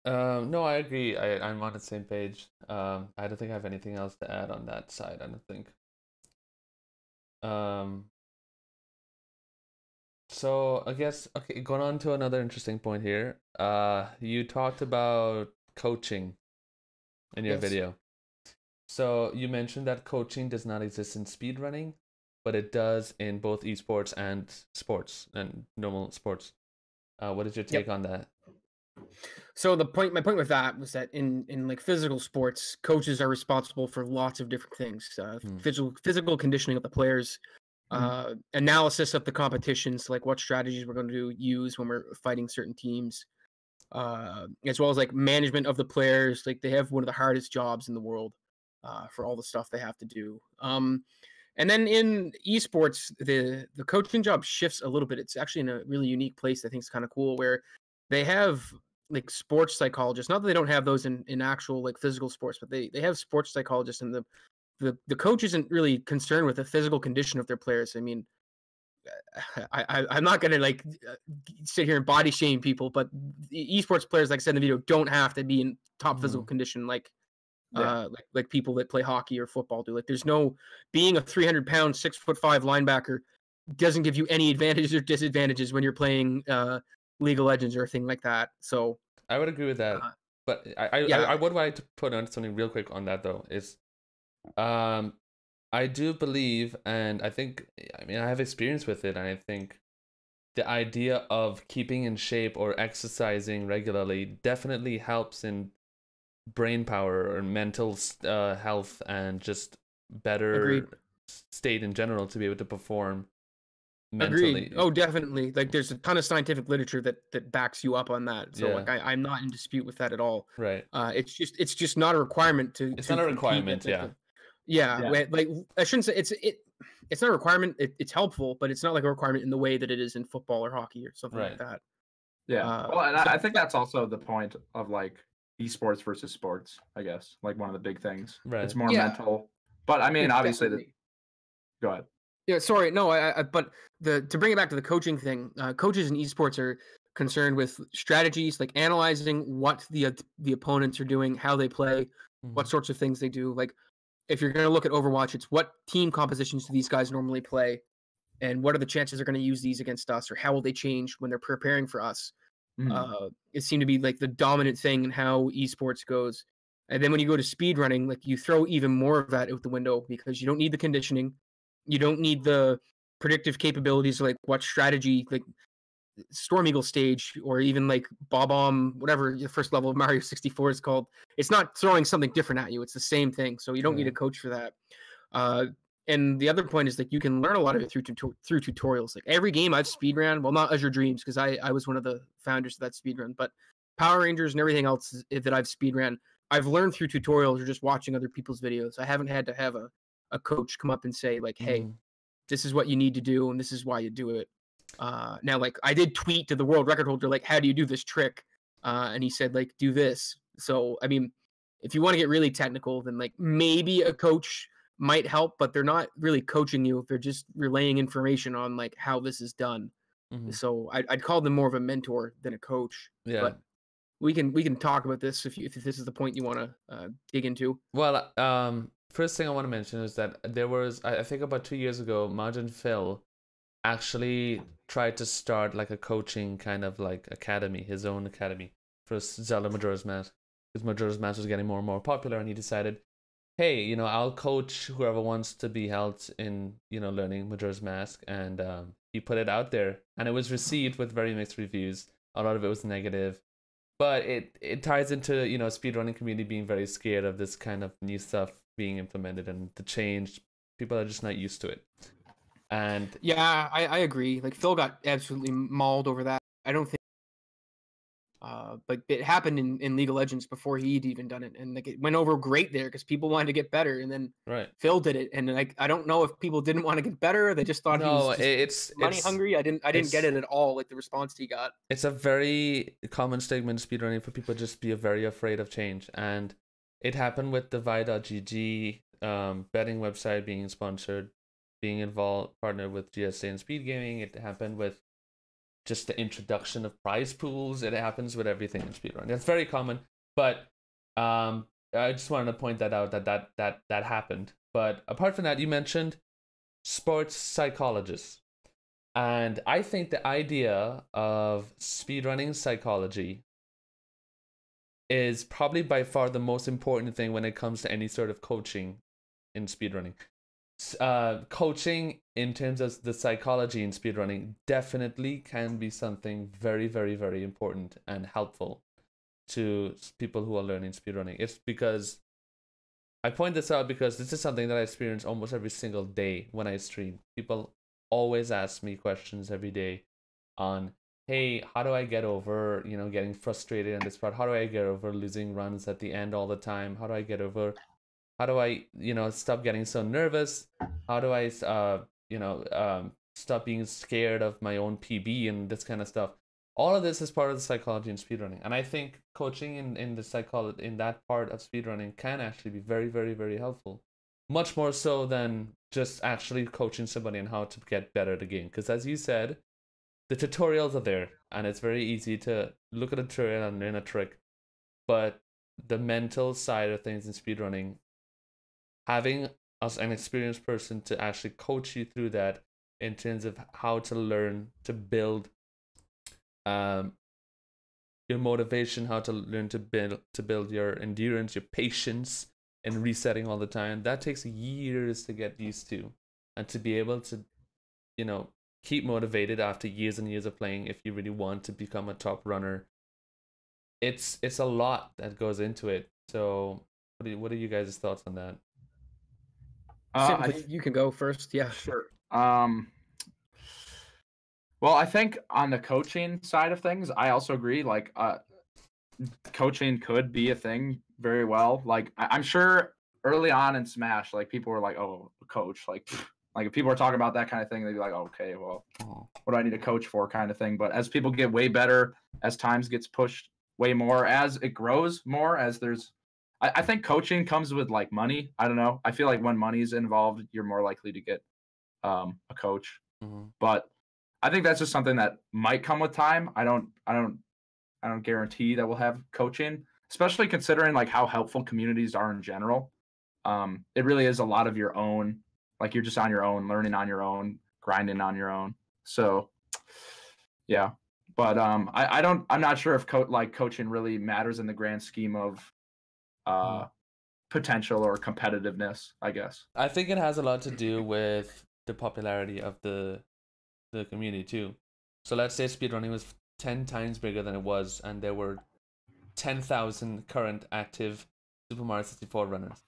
No, I agree. I'm on the same page. I don't think I have anything else to add on that side, I don't think. So I guess, okay, going on to another interesting point here. You talked about coaching in your video. So you mentioned that coaching does not exist in speedrunning, but it does in both esports and sports and normal sports. What is your take on that? So my point with that was that in like physical sports, coaches are responsible for lots of different things. Physical conditioning of the players, analysis of the competitions, like what strategies we're going to use when we're fighting certain teams, as well as like management of the players. Like they have one of the hardest jobs in the world for all the stuff they have to do. And then in esports, the coaching job shifts a little bit. It's actually in a really unique place. I think it's kind of cool where they have like sports psychologists. Not that they don't have those in actual like physical sports, but they have sports psychologists, and the coach isn't really concerned with the physical condition of their players. I mean, I'm not gonna like sit here and body shame people, but esports players, like I said in the video, don't have to be in top physical condition like like people that play hockey or football do. Like there's no being a 300-pound 6'5" linebacker doesn't give you any advantages or disadvantages when you're playing League of Legends or a thing like that. So I would agree with that. But I would like to put on something real quick on that though. Is I do believe, and I think, I mean, I have experience with it, and I think the idea of keeping in shape or exercising regularly definitely helps in brain power or mental health and just better state in general to be able to perform mentally. Agreed. Oh, definitely. Like there's a ton of scientific literature that backs you up on that. So like I'm not in dispute with that at all. Right. It's just not a requirement to. It's not a requirement. Yeah. Like I shouldn't say it's not a requirement. It's helpful, but it's not like a requirement in the way that it is in football or hockey or something like that. Yeah. Well, and I think that's also the point of like esports versus sports, I guess. Like one of the big things. Right. It's more mental. But I mean, obviously, go ahead. Yeah, sorry. No, but to bring it back to the coaching thing, coaches in esports are concerned with strategies, like analyzing what the opponents are doing, how they play, what sorts of things they do. Like if you're going to look at Overwatch, it's what team compositions do these guys normally play, and what are the chances they're going to use these against us, or how will they change when they're preparing for us. It seemed to be like the dominant thing in how esports goes. And then when you go to speedrunning, like you throw even more of that out the window because you don't need the conditioning. You don't need the predictive capabilities, like what strategy, like Storm Eagle stage, or even like Bob-omb, whatever the first level of Mario 64 is called. It's not throwing something different at you. It's the same thing. So you don't need a coach for that. And the other point is like you can learn a lot of it through tutorials. Like every game I've speedrun, well, not Azure Dreams because I was one of the founders of that speedrun, but Power Rangers and everything else that I've speedrun, I've learned through tutorials or just watching other people's videos. I haven't had to have a coach come up and say like, hey, this is what you need to do and this is why you do it. Now, like I did tweet to the world record holder, like, how do you do this trick? And he said like, do this. So, I mean, if you want to get really technical, then like maybe a coach might help, but they're not really coaching you. They're just relaying information on like how this is done. So I'd call them more of a mentor than a coach. Yeah. But we can talk about this if this is the point you want to dig into. Well, first thing I want to mention is that there was, I think about 2 years ago, Margin Phil actually tried to start like a coaching kind of like academy, his own academy for Zelda Majora's Mask, because Majora's Mask was getting more and more popular, and he decided, hey, you know, I'll coach whoever wants to be helped in, you know, learning Majora's Mask, and he put it out there, and it was received with very mixed reviews. A lot of it was negative, but it ties into, you know, speedrunning community being very scared of this kind of new stuff being implemented and the change. People are just not used to it. And yeah, I agree. Like Phil got absolutely mauled over that. I don't think but it happened in League of Legends before he'd even done it, and like it went over great there because people wanted to get better, and then Phil did it, and like I don't know if people didn't want to get better, or they just thought he was just money hungry. I didn't get it at all, like the response he got. It's a very common stigma in speedrunning for people to just be very afraid of change, and it happened with the Vi.gg betting website being sponsored, being involved, partnered with GSA and Speed Gaming. It happened with just the introduction of prize pools. It happens with everything in speedrun. It's very common, but I just wanted to point that out, that happened. But apart from that, you mentioned sports psychologists, and I think the idea of speedrunning psychology is probably by far the most important thing when it comes to any sort of coaching in speedrunning. Coaching in terms of the psychology in speedrunning definitely can be something very, very, very important and helpful to people who are learning speedrunning. It's because I point this out because this is something that I experience almost every single day when I stream. People always asks me questions every day on, hey, how do I get over, getting frustrated in this part? How do I get over losing runs at the end all the time? How do I get over, how do I, stop getting so nervous? How do I, stop being scared of my own PB and this kind of stuff? All of this is part of the psychology in speedrunning. And I think coaching in the psychology, in that part of speedrunning can actually be very, very, very helpful. Much more so than just actually coaching somebody on how to get better at the game. Because as you said, the tutorials are there, and it's very easy to look at a tutorial and learn a trick. But the mental side of things in speedrunning, having as an experienced person to actually coach you through that in terms of how to learn to build your motivation, how to learn to build your endurance, your patience, and resetting all the time, that takes years to get used to, and to be able to keep motivated after years and years of playing, if you really want to become a top runner, it's a lot that goes into it. So what are you guys' thoughts on that? You can go first. Yeah, sure. Well, I think on the coaching side of things, I also agree. Like, coaching could be a thing very well. Like, I'm sure early on in Smash, like, people were like, "Oh, coach," like if people are talking about that kind of thing, they'd be like, "Okay, well, what do I need a coach for?" kind of thing. But as people get way better, as times gets pushed way more, as it grows more, as there's, I think coaching comes with like money. I don't know. I feel like when money's involved, you're more likely to get a coach. Mm-hmm. But I think that's just something that might come with time. I don't guarantee that we'll have coaching, especially considering like how helpful communities are in general. It really is a lot of your own, like you're just on your own, learning on your own, grinding on your own. So yeah. But I'm not sure if coaching really matters in the grand scheme of potential or competitiveness, I guess. I think it has a lot to do with the popularity of the community too. So let's say speedrunning was 10 times bigger than it was, and there were 10,000 current active Super Mario 64 runners.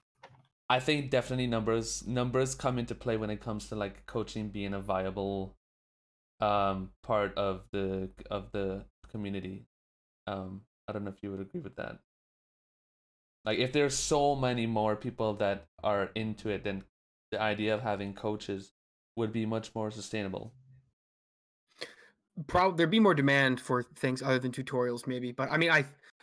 I think definitely numbers come into play when it comes to like coaching being a viable part of the community. I don't know if you would agree with that. Like, if there's so many more people that are into it, then the idea of having coaches would be much more sustainable. Probably there'd be more demand for things other than tutorials, maybe. But I mean,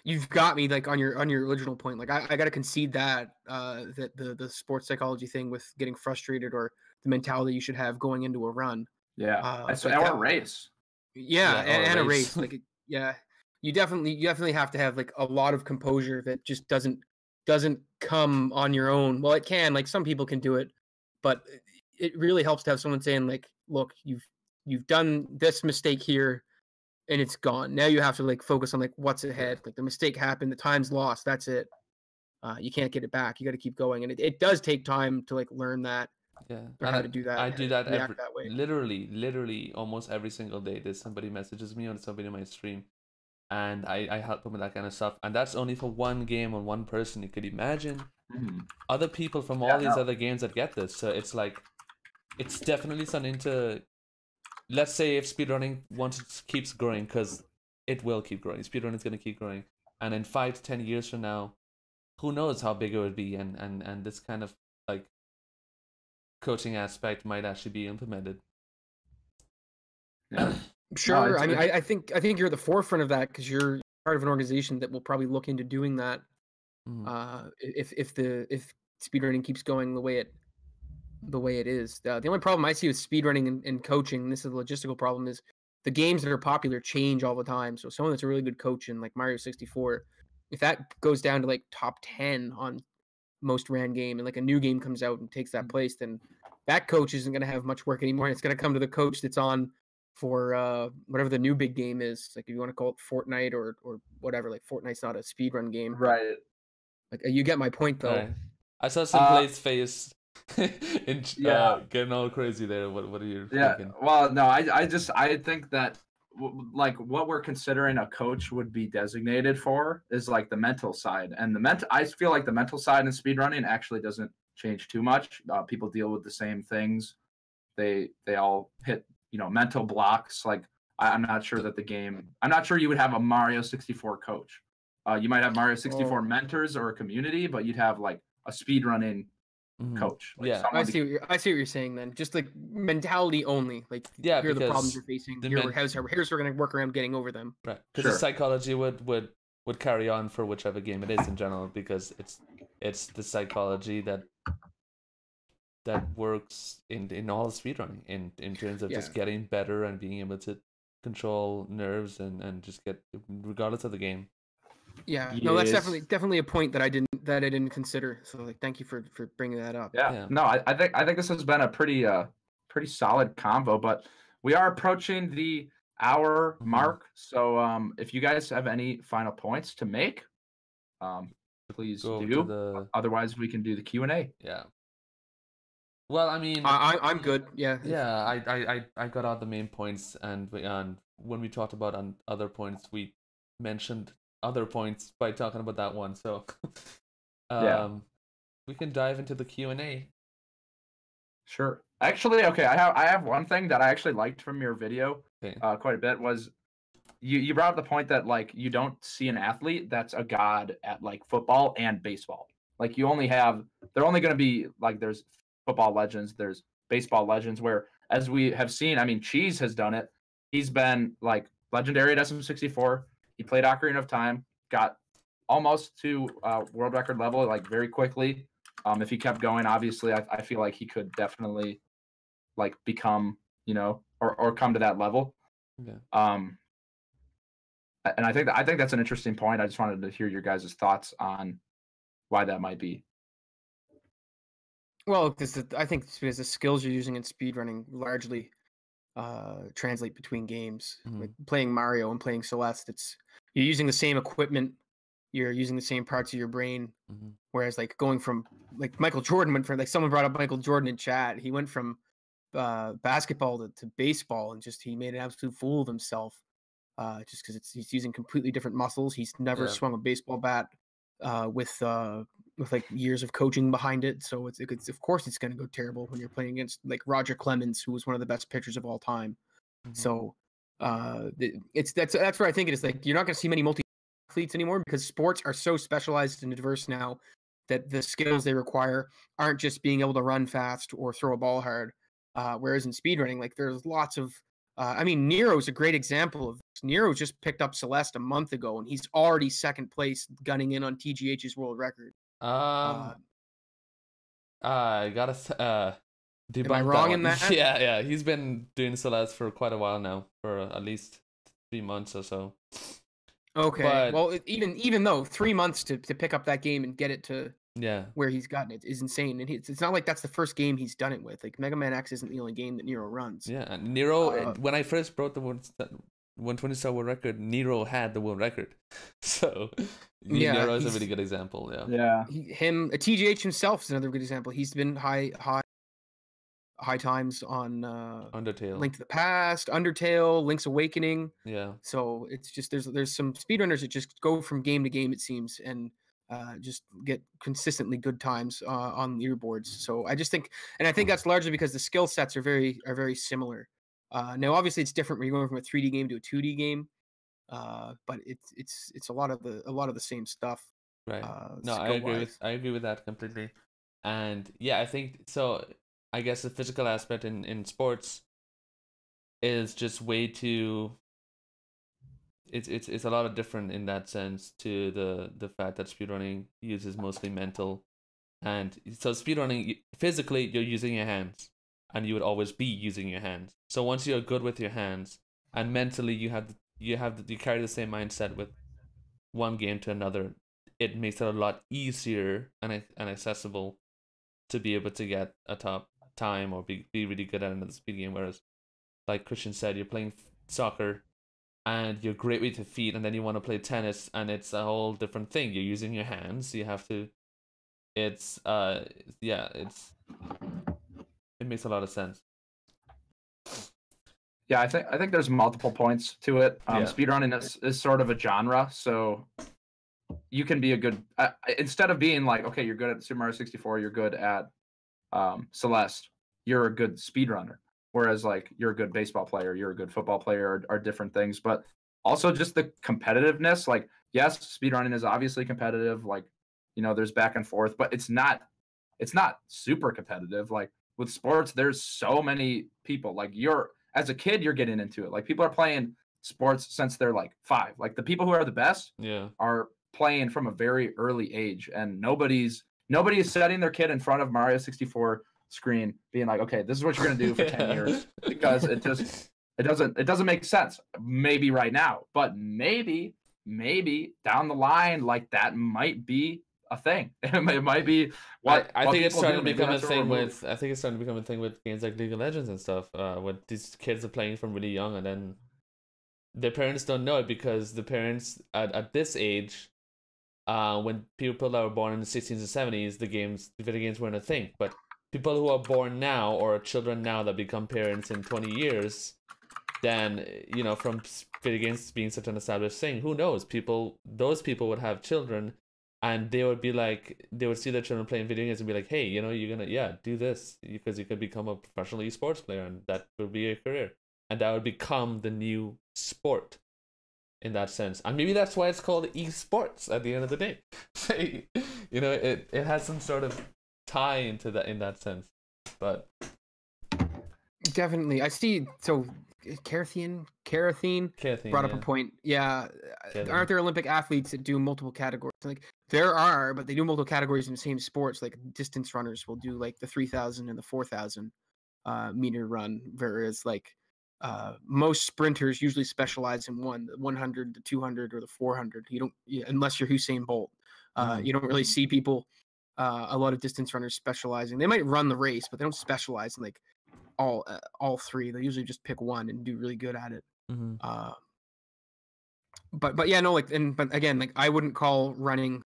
you've got me like on your original point. Like, I got to concede that that the sports psychology thing with getting frustrated, or the mentality you should have going into a run. Yeah, it's like our race. Yeah, and a race. Like, yeah, you definitely have to have like a lot of composure that just doesn't come on your own. Well, it can. Like, some people can do it, but it really helps to have someone saying like, "Look, you've done this mistake here, and it's gone. Now you have to like focus on like what's ahead. Like, the mistake happened, the time's lost. That's it. You can't get it back. You got to keep going." And it does take time to like learn that. Yeah, or how to do that. I do that that way. literally almost every single day. There's somebody messages me on somebody in my stream, and I help them with that kind of stuff. And that's only for one game on one person. You could imagine other people from all these other games that get this. So it's like, it's definitely something to, let's say if speedrunning keeps growing, because it will keep growing. Speedrunning is going to keep growing. And in 5 to 10 years from now, who knows how big it would be, and this kind of like coaching aspect might actually be implemented. Yeah. Sure. I mean, I think you're at the forefront of that, because you're part of an organization that will probably look into doing that. If speedrunning keeps going the way it is. The only problem I see with speedrunning and coaching, and this is a logistical problem, is the games that are popular change all the time. So someone that's a really good coach in like Mario 64, if that goes down to like top 10 on most ran game, and like a new game comes out and takes that place, then that coach isn't going to have much work anymore. It's going to come to the coach that's on for whatever the new big game is. Like, if you want to call it Fortnite or whatever, like Fortnite's not a speedrun game. Right. Like, you get my point though. Right. I saw Simplay's face getting all crazy there. What are you thinking? Well, no, I think that like what we're considering a coach would be designated for is like the mental side, and I feel like the mental side in speedrunning actually doesn't change too much. People deal with the same things they all hit mental blocks. Like I'm not sure that I'm not sure you would have a Mario 64 coach. You might have Mario 64 mentors or a community, but you'd have like a speedrunning coach. Like yeah, I see what you're saying. Then just like mentality only. Like here are the problems you're facing. Here's we're gonna work around getting over them. Right, because the psychology would carry on for whichever game it is in general, because it's the psychology that works in all speedrunning in terms of just getting better and being able to control nerves and just get, regardless of the game. Yeah, no, that's definitely a point that I didn't consider. So like, thank you for bringing that up. Yeah. No, I think this has been a pretty solid convo, but we are approaching the hour mark. So if you guys have any final points to make, please do. Otherwise, we can do the Q&A. Yeah. Well, I mean, I'm good. Yeah. Yeah, I got out the main points, and when we talked about on other points, we mentioned other points by talking about that one. So, we can dive into the Q&A. Sure. Actually, okay, I have one thing that I actually liked from your video quite a bit was you brought up the point that like you don't see an athlete that's a god at like football and baseball. Like they're only going to be like, there's football legends, there's baseball legends, where as we have seen, I mean, Cheese has done it. He's been like legendary at SM64. He played Ocarina of Time, got almost to world record level like very quickly. If he kept going, obviously, I feel like he could definitely like become, or come to that level. Yeah. And I think that's an interesting point. I just wanted to hear your guys' thoughts on why that might be. Well, because I think it's because the skills you're using in speedrunning largely translate between games. Like playing Mario and playing Celeste, you're using the same equipment, you're using the same parts of your brain. Whereas like going from like Michael Jordan went from, like someone brought up Michael Jordan in chat, he went from basketball to baseball, and just he made an absolute fool of himself. Just because he's using completely different muscles. He's never swung a baseball bat with like years of coaching behind it. So it's of course it's going to go terrible when you're playing against like Roger Clemens, who was one of the best pitchers of all time. So that's where I think it is. Like you're not going to see many multi-athletes anymore, because sports are so specialized and diverse now that the skills they require aren't just being able to run fast or throw a ball hard. Whereas in speedrunning, like there's lots of I mean, Nero's a great example of this. Nero just picked up Celeste a month ago, and he's already second place, gunning in on TGH's world record. I gotta debunk am I wrong that in that? Yeah, he's been doing Celeste for quite a while now, for at least 3 months or so. Okay, but, well, even though 3 months to pick up that game and get it to where he's gotten it is insane, and it's not like that's the first game he's done it with. Like Mega Man X isn't the only game that Nero runs. Yeah, and Nero, when I first broke the 120-star world record, Nero had the world record. So Nero is a really good example. Yeah. TGH himself is another good example. He's been high times on Undertale, Link to the Past, Undertale, Link's Awakening. Yeah. So it's just there's some speedrunners that just go from game to game, it seems, and just get consistently good times on leaderboards. So I just think, and I think that's largely because the skill sets are very similar. Now, obviously, it's different when you're going from a 3D game to a 2D game, but it's a lot of the same stuff. Right. No, I agree with that completely. And yeah, I think so. I guess the physical aspect in sports is just way too. It's a lot of different in that sense to the fact that speedrunning uses mostly mental, and so speedrunning physically you're using your hands, and you would always be using your hands. So once you're good with your hands, and mentally you carry the same mindset with one game to another, it makes it a lot easier and accessible to be able to get a top time or be really good at another speed game. Whereas, like Christian said, you're playing soccer and you're great with your feet, and then you want to play tennis, and it's a whole different thing. You're using your hands. You have to. It makes a lot of sense. Yeah, I think there's multiple points to it. Speedrunning is sort of a genre, so you can be a good instead of being like, okay, you're good at Super Mario 64, you're good at Celeste. you're a good speedrunner. Whereas like you're a good baseball player, you're a good football player are different things. But also just the competitiveness. Like, yes, speedrunning is obviously competitive. Like, you know, there's back and forth, but it's not super competitive. Like with sports, there's so many people. Like as a kid, you're getting into it. Like people are playing sports since they're like 5. Like the people who are the best are playing from a very early age, and nobody is setting their kid in front of Mario 64 screen being like, okay, this is what you're gonna do for 10 years, because it doesn't make sense. Maybe right now, but maybe down the line, like that might be a thing. It might be what I think it's starting to become a thing with. I think it's starting to become a thing with games like League of Legends and stuff. When these kids are playing from really young, and then their parents don't know it, because the parents at this age, when people that were born in the 60s and 70s, the video games weren't a thing. But people who are born now, or children now that become parents in 20 years, then, you know, from video games being such an established thing, who knows? Those people would have children, and they would see their children playing video games and be like, hey, you know, you're gonna do this, because you could become a professional esports player, and that would be a career, and that would become the new sport in that sense. And maybe that's why it's called esports at the end of the day. You know, it has some sort of tie into that in that sense. But definitely, I see. So Karathine brought up a point. Yeah, aren't there Olympic athletes that do multiple categories? Like there are, but they do multiple categories in the same sports. Like distance runners will do like the 3,000 and the 4,000 meter run, whereas like most sprinters usually specialize in one, the 100, the 200, or the 400. You don't, unless you're Usain Bolt. You don't really see people. A lot of distance runners specializing. They might run the race, but they don't specialize in like all 3. They usually just pick one and do really good at it. But yeah, no, like, but again, like I wouldn't call running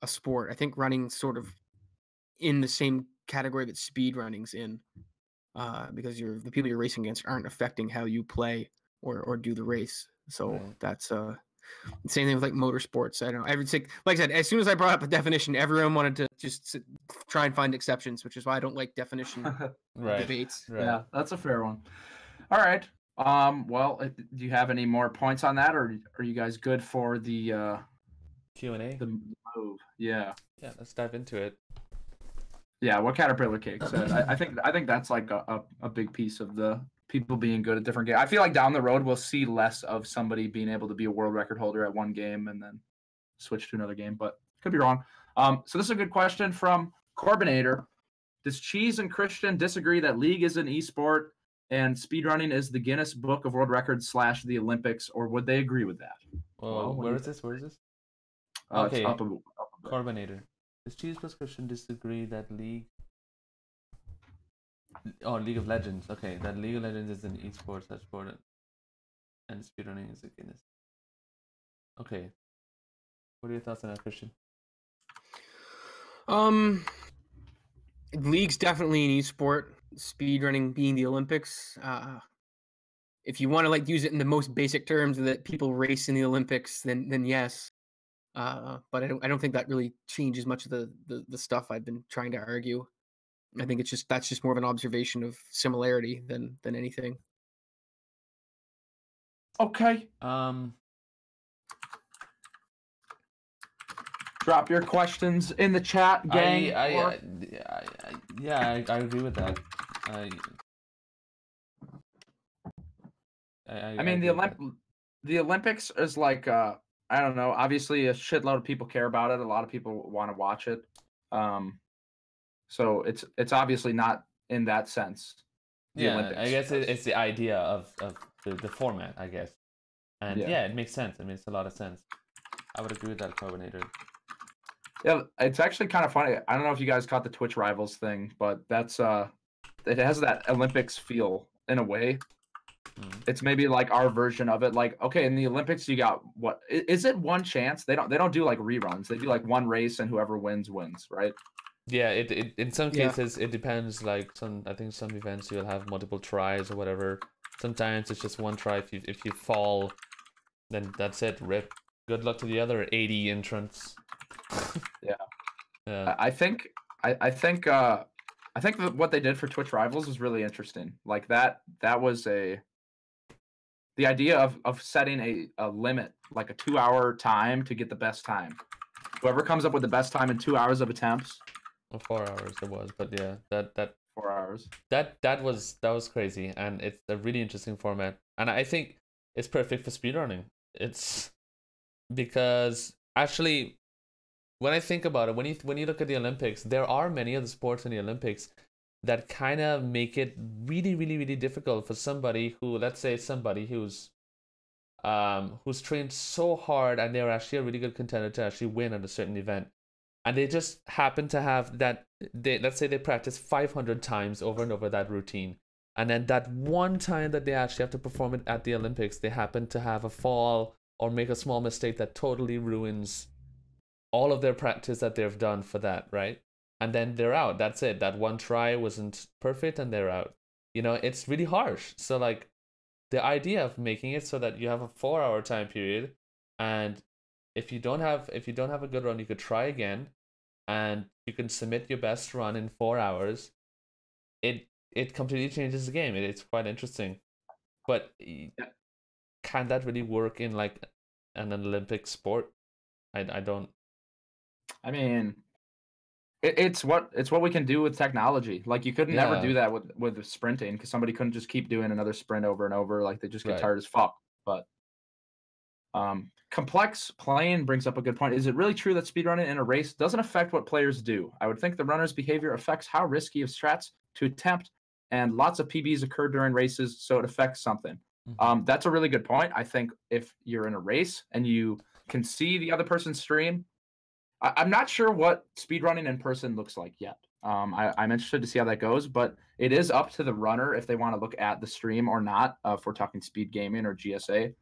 a sport. I think running's sort of in the same category that speed running's in, because the people you're racing against aren't affecting how you play or do the race. So that's same thing with like motorsports. I don't know. I would say, like I said, as soon as I brought up a definition, everyone wanted to just try and find exceptions, which is why I don't like definition debates. Right. Yeah, that's a fair one. All right. Well, do you have any more points on that, or are you guys good for the Q&A? The move. Yeah. Yeah, let's dive into it. Yeah, what Caterpillar Cake said. I think that's like a big piece of the people being good at different games. I feel like down the road we'll see less of somebody being able to be a world record holder at one game and then switch to another game, but could be wrong. So this is a good question from Corbinator. Does Cheese and Christian disagree that League is an esport and speedrunning is the Guinness Book of World Records / the Olympics, or would they agree with that? Well, where is this? Okay. Okay, It's up a bit. Corbinator. Does Cheese plus Christian disagree that League of Legends, okay, that League of Legends is an esports sport and speedrunning is a Guinness. Okay. What are your thoughts on that, Christian? League's definitely an esport. Speedrunning being the Olympics. If you want to like use it in the most basic terms that people race in the Olympics, then yes. But I don't think that really changes much of the stuff I've been trying to argue. I think that's just more of an observation of similarity than anything. Okay. Drop your questions in the chat, gang. I agree with that. I mean, the Olympics is like I don't know. Obviously, a shitload of people care about it. A lot of people want to watch it. So it's obviously not in that sense. Yeah, Olympics. I guess it's the idea of the format, I guess. And yeah, it makes sense. It makes a lot of sense. I would agree with that, Corbinator. Yeah, it's actually kind of funny. I don't know if you guys caught the Twitch Rivals thing, but that's it has that Olympics feel in a way. It's maybe like our version of it. Like, okay, in the Olympics, you got what? Is it one chance? They don't do like reruns. They do like one race, and whoever wins, right? Yeah, it in some cases it depends. Like I think some events you'll have multiple tries or whatever. Sometimes it's just one try. If you fall, then that's it. Rip. Good luck to the other 80 entrants. Yeah. Yeah. I think I think that what they did for Twitch Rivals was really interesting. Like that was the idea of setting a limit, like a 2-hour time to get the best time. Whoever comes up with the best time in 2 hours of attempts. Well, 4 hours it was, but yeah, that 4 hours. That was crazy, and it's a really interesting format, and I think it's perfect for speedrunning. It's because actually, when I think about it, when you look at the Olympics, there are many other sports in the Olympics that kind of make it really, really, really difficult for somebody who, let's say, somebody who's trained so hard and they're actually a really good contender to actually win at a certain event, and they just happen to have that. Let's say they practice 500 times over and over that routine, and then that one time that they actually have to perform it at the Olympics, they happen to have a fall or make a small mistake that totally ruins all of their practice that they've done for that, right? And then they're out. That's it. That one try wasn't perfect and they're out. It's really harsh. So like the idea of making it so that you have a 4-hour time period, and if you don't have a good run, you could try again, and you can submit your best run in 4 hours. It completely changes the game. It's quite interesting. But can that really work in like an Olympic sport? I don't. I mean, it's what we can do with technology. Like you couldn't ever do that with sprinting, because somebody couldn't just keep doing another sprint over and over. Like they just get tired as fuck. But complex playing brings up a good point. Is it really true that speedrunning in a race doesn't affect what players do? I would think the runner's behavior affects how risky of strats to attempt, and lots of PBs occur during races, so it affects something. That's a really good point. I think if you're in a race and you can see the other person's stream, I'm not sure what speedrunning in person looks like yet. I'm interested to see how that goes, but it is up to the runner if they want to look at the stream or not, if we're talking speed gaming or GSA.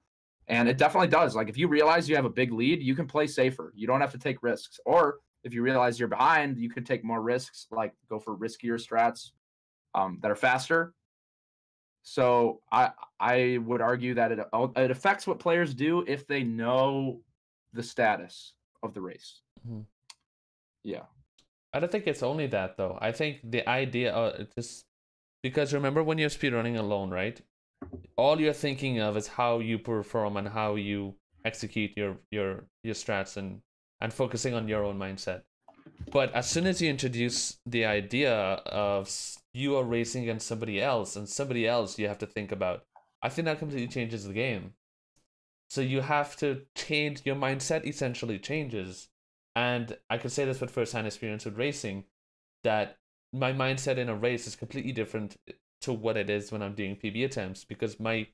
And it definitely does. Like if you realize you have a big lead, you can play safer. You don't have to take risks. Or if you realize you're behind, you can take more risks, like go for riskier strats that are faster. So I would argue that it affects what players do if they know the status of the race. Yeah. I don't think it's only that though. I think the idea just because remember when you're speedrunning alone, right? All you're thinking of is how you perform and how you execute your strats and focusing on your own mindset. But as soon as you introduce the idea of you are racing against somebody else and somebody else you have to think about, I think that completely changes the game. So you have to change, your mindset essentially changes. And I could say this with first-hand experience with racing, that my mindset in a race is completely different to what it is when I'm doing PB attempts, because my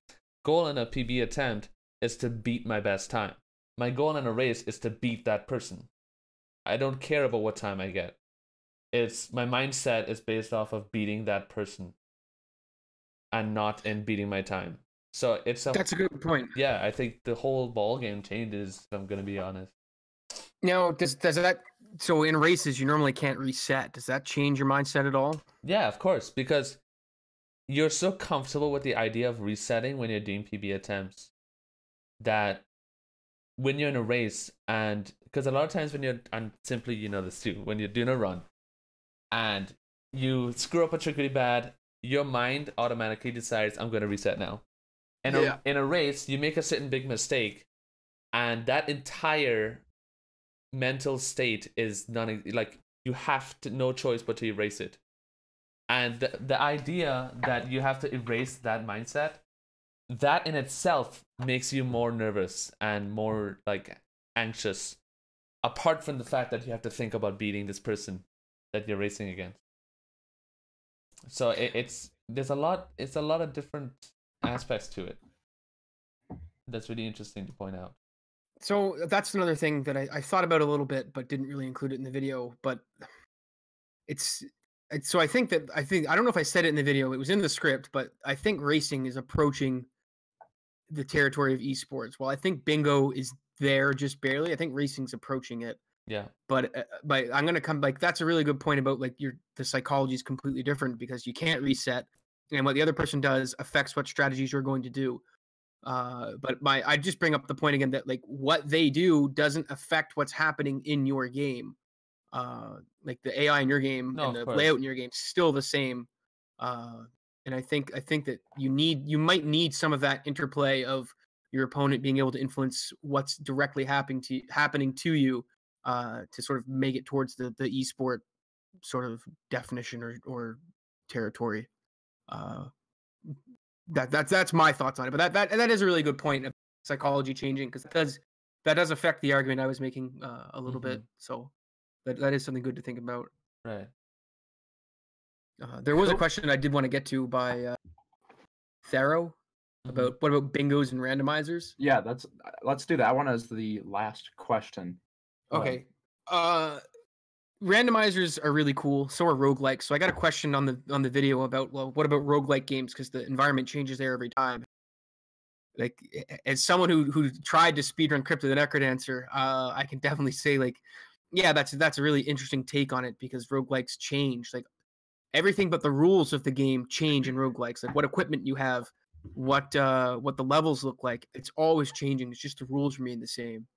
goal in a PB attempt is to beat my best time. My goal in a race is to beat that person. I don't care about what time I get. It's my mindset is based off of beating that person and not in beating my time. So that's a good point. Yeah, I think the whole ball game changes, if I'm going to be honest. Now, does that, so in races you normally can't reset. Does that change your mindset at all? Yeah, of course, because you're so comfortable with the idea of resetting when you're doing PB attempts that when you're in a race, and because a lot of times when you're, and simply you know this too, when you're doing a run and you screw up a trick really bad, your mind automatically decides I'm going to reset now. And in a race, you make a certain big mistake, and that entire mental state is like you have to, no choice but to erase it. And the idea that you have to erase that mindset, that in itself makes you more nervous and more like anxious, apart from the fact that you have to think about beating this person that you're racing against. So it's a lot of different aspects to it. That's really interesting to point out. So that's another thing that I thought about a little bit, but didn't really include it in the video. But so I think I don't know if I said it in the video. It was in the script, but I think racing is approaching the territory of esports. Well, I think bingo is there just barely. I think racing's approaching it. Yeah. But I'm gonna come, like, that's a really good point about like the psychology is completely different because you can't reset, and what the other person does affects what strategies you're going to do. But I just bring up the point again that like what they do doesn't affect what's happening in your game. like the AI in your game No, and of the course. layout in your game is still the same. And I think that you might need some of that interplay of your opponent being able to influence what's directly happening to you to sort of make it towards the esport sort of definition or territory. Uh, that's my thoughts on it. But that is a really good point of psychology changing, because that does affect the argument I was making a little bit. So that is something good to think about. Right. There was a Cool. question I did want to get to by Thero about what about bingos and randomizers? Yeah, let's do that one as the last question. Okay. Randomizers are really cool. So are roguelikes. So I got a question on the video about, well, what about roguelike games? Because the environment changes there every time. Like, as someone who tried to speedrun Crypt of the Necrodancer, I can definitely say, like, yeah, that's a really interesting take on it, because roguelikes change. Like, everything but the rules of the game change in roguelikes. Like, what equipment you have, what the levels look like. It's always changing. It's just the rules remain the same.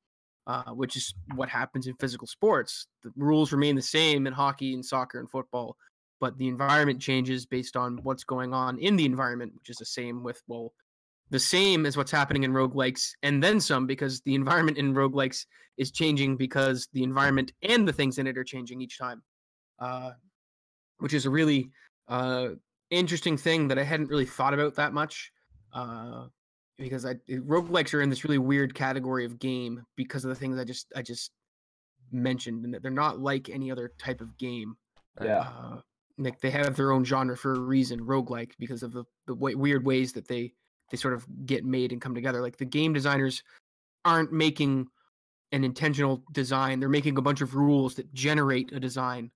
Which is what happens in physical sports. The rules remain the same in hockey and soccer and football, but the environment changes based on what's going on in the environment, which is the same as what's happening in roguelikes, and then some, because the environment in roguelikes is changing because the environment and the things in it are changing each time, which is a really interesting thing that I hadn't really thought about that much. Because roguelikes are in this really weird category of game because of the things I just mentioned, and that they're not like any other type of game. Yeah. Like, they have their own genre for a reason, roguelike, because of the weird ways that they sort of get made and come together. Like, the game designers aren't making an intentional design; they're making a bunch of rules that generate a design.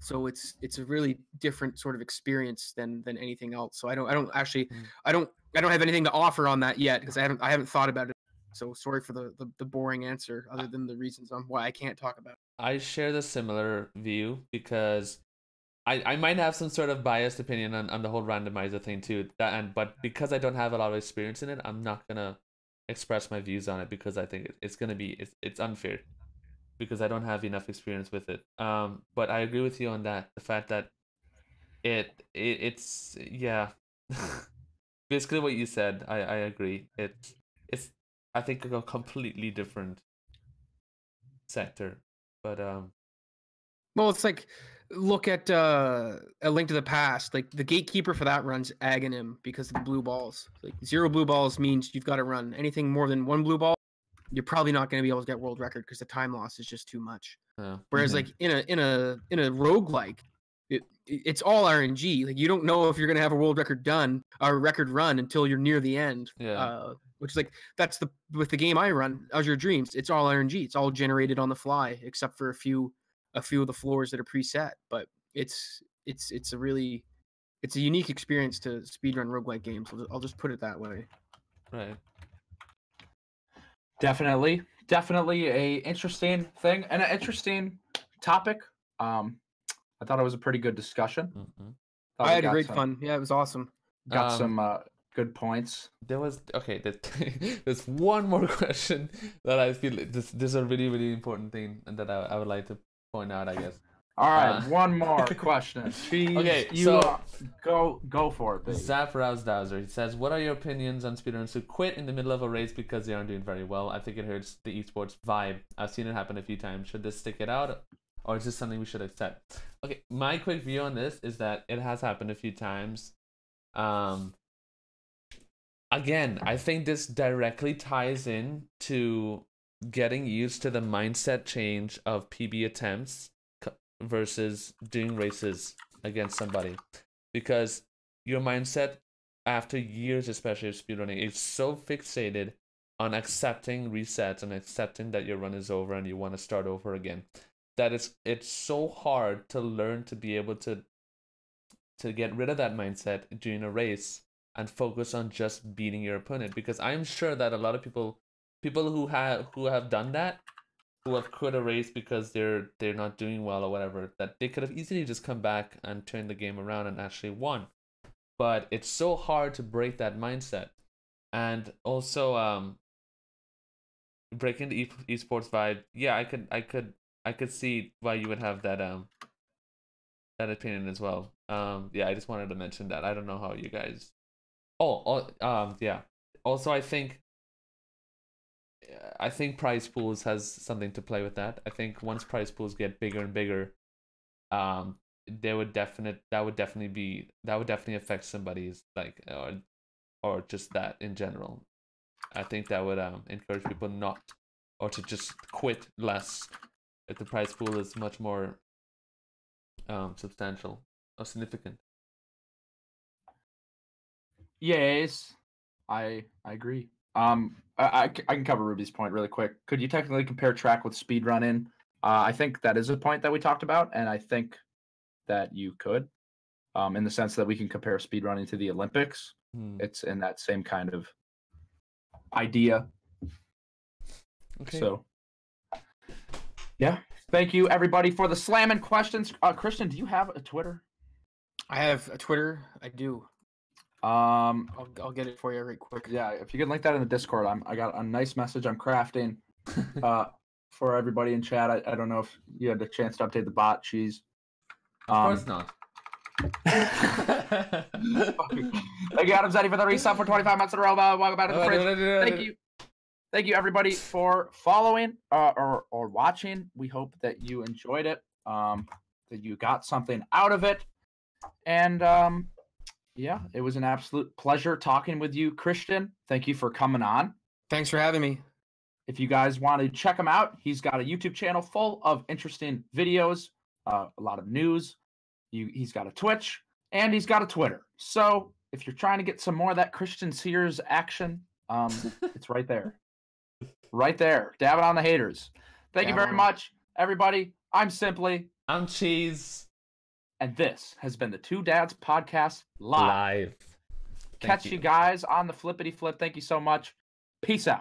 So it's a really different sort of experience than anything else. So I don't actually I don't have anything to offer on that yet, because I haven't thought about it. So sorry for the boring answer, other than the reasons on why I can't talk about it. I share the similar view, because I might have some sort of biased opinion on the whole randomizer thing too. But because I don't have a lot of experience in it, I'm not gonna express my views on it, because I think it's unfair, because I don't have enough experience with it. But I agree with you on that. The fact that it's yeah, basically what you said. I agree. It's I think a completely different sector, but Well, it's like, look at A Link to the Past. Like, the gatekeeper for that runs Aghanim because of the blue balls. Like, 0 blue balls means you've got to run. Anything more than 1 blue ball, you're probably not going to be able to get world record, because the time loss is just too much. Whereas like in a roguelike, it's all RNG. Like, you don't know if you're going to have a world record done or record run until you're near the end. Which is like, that's with the game I run, Azure Dreams. It's all RNG. It's all generated on the fly, except for a few of the floors that are preset. But it's a unique experience to speedrun roguelike games. I'll just put it that way. right. Definitely a interesting thing and an interesting topic. I thought it was a pretty good discussion. I had great fun. Yeah, it was awesome. Got some good points. There's one more question that I feel this is a really, really important thing, and that I would like to point out, I guess. All right, one more question. Jeez, okay, go for it, baby. Zap Rouse Dowser, he says, what are your opinions on speedrunners who quit in the middle of a race because they aren't doing very well? I think it hurts the esports vibe. I've seen it happen a few times. Should this stick it out, or is this something we should accept? Okay, my quick view on this is that it has happened a few times. Again, I think this directly ties in to getting used to the mindset change of PB attempts versus doing races against somebody, because your mindset after years, especially of speedrunning, is so fixated on accepting resets and accepting that your run is over and you want to start over again, that it's so hard to learn to be able to get rid of that mindset during a race and focus on just beating your opponent. Because I'm sure that a lot of people who have done that, who have quit a race because they're not doing well or whatever, that they could have easily just come back and turned the game around and actually won. But it's so hard to break that mindset. And also breaking the esports vibe, yeah, I could I could see why you would have that that opinion as well. Yeah, I just wanted to mention that. I don't know how you guys. Yeah. Also, I think prize pools has something to play with that. I think once prize pools get bigger and bigger, that would definitely affect somebody's like or just that in general. I think that would encourage people not or to just quit less if the prize pool is much more substantial or significant. Yes, I agree. I can cover Ruby's point really quick. Could you technically compare track with speedrunning? I think that is a point that we talked about, and I think that you could, in the sense that we can compare speedrunning to the Olympics. It's in that same kind of idea. Okay. So, yeah. Thank you, everybody, for the slamming questions. Christian, do you have a Twitter? I have a Twitter. I do. I'll get it for you right quick. Yeah, if you could link that in the Discord, I got a nice message I'm crafting for everybody in chat. I don't know if you had the chance to update the bot, Cheese. Of course not. Thank you, Adam Zetti, for the resub for 25 months in a row. Welcome back to the fridge. Thank you. Thank you, everybody, for following or watching. We hope that you enjoyed it, that you got something out of it. And, yeah, it was an absolute pleasure talking with you, Christian. Thank you for coming on. Thanks for having me. If you guys want to check him out, he's got a YouTube channel full of interesting videos, a lot of news. He's got a Twitch, and he's got a Twitter. So if you're trying to get some more of that Christian Sears action, it's right there. Right there. Dab it on the haters. Thank you very much, everybody. I'm Simply. I'm Cheese. And this has been the Two Dads Podcast live. Catch you guys on the flippity flip. Thank you so much. Peace out.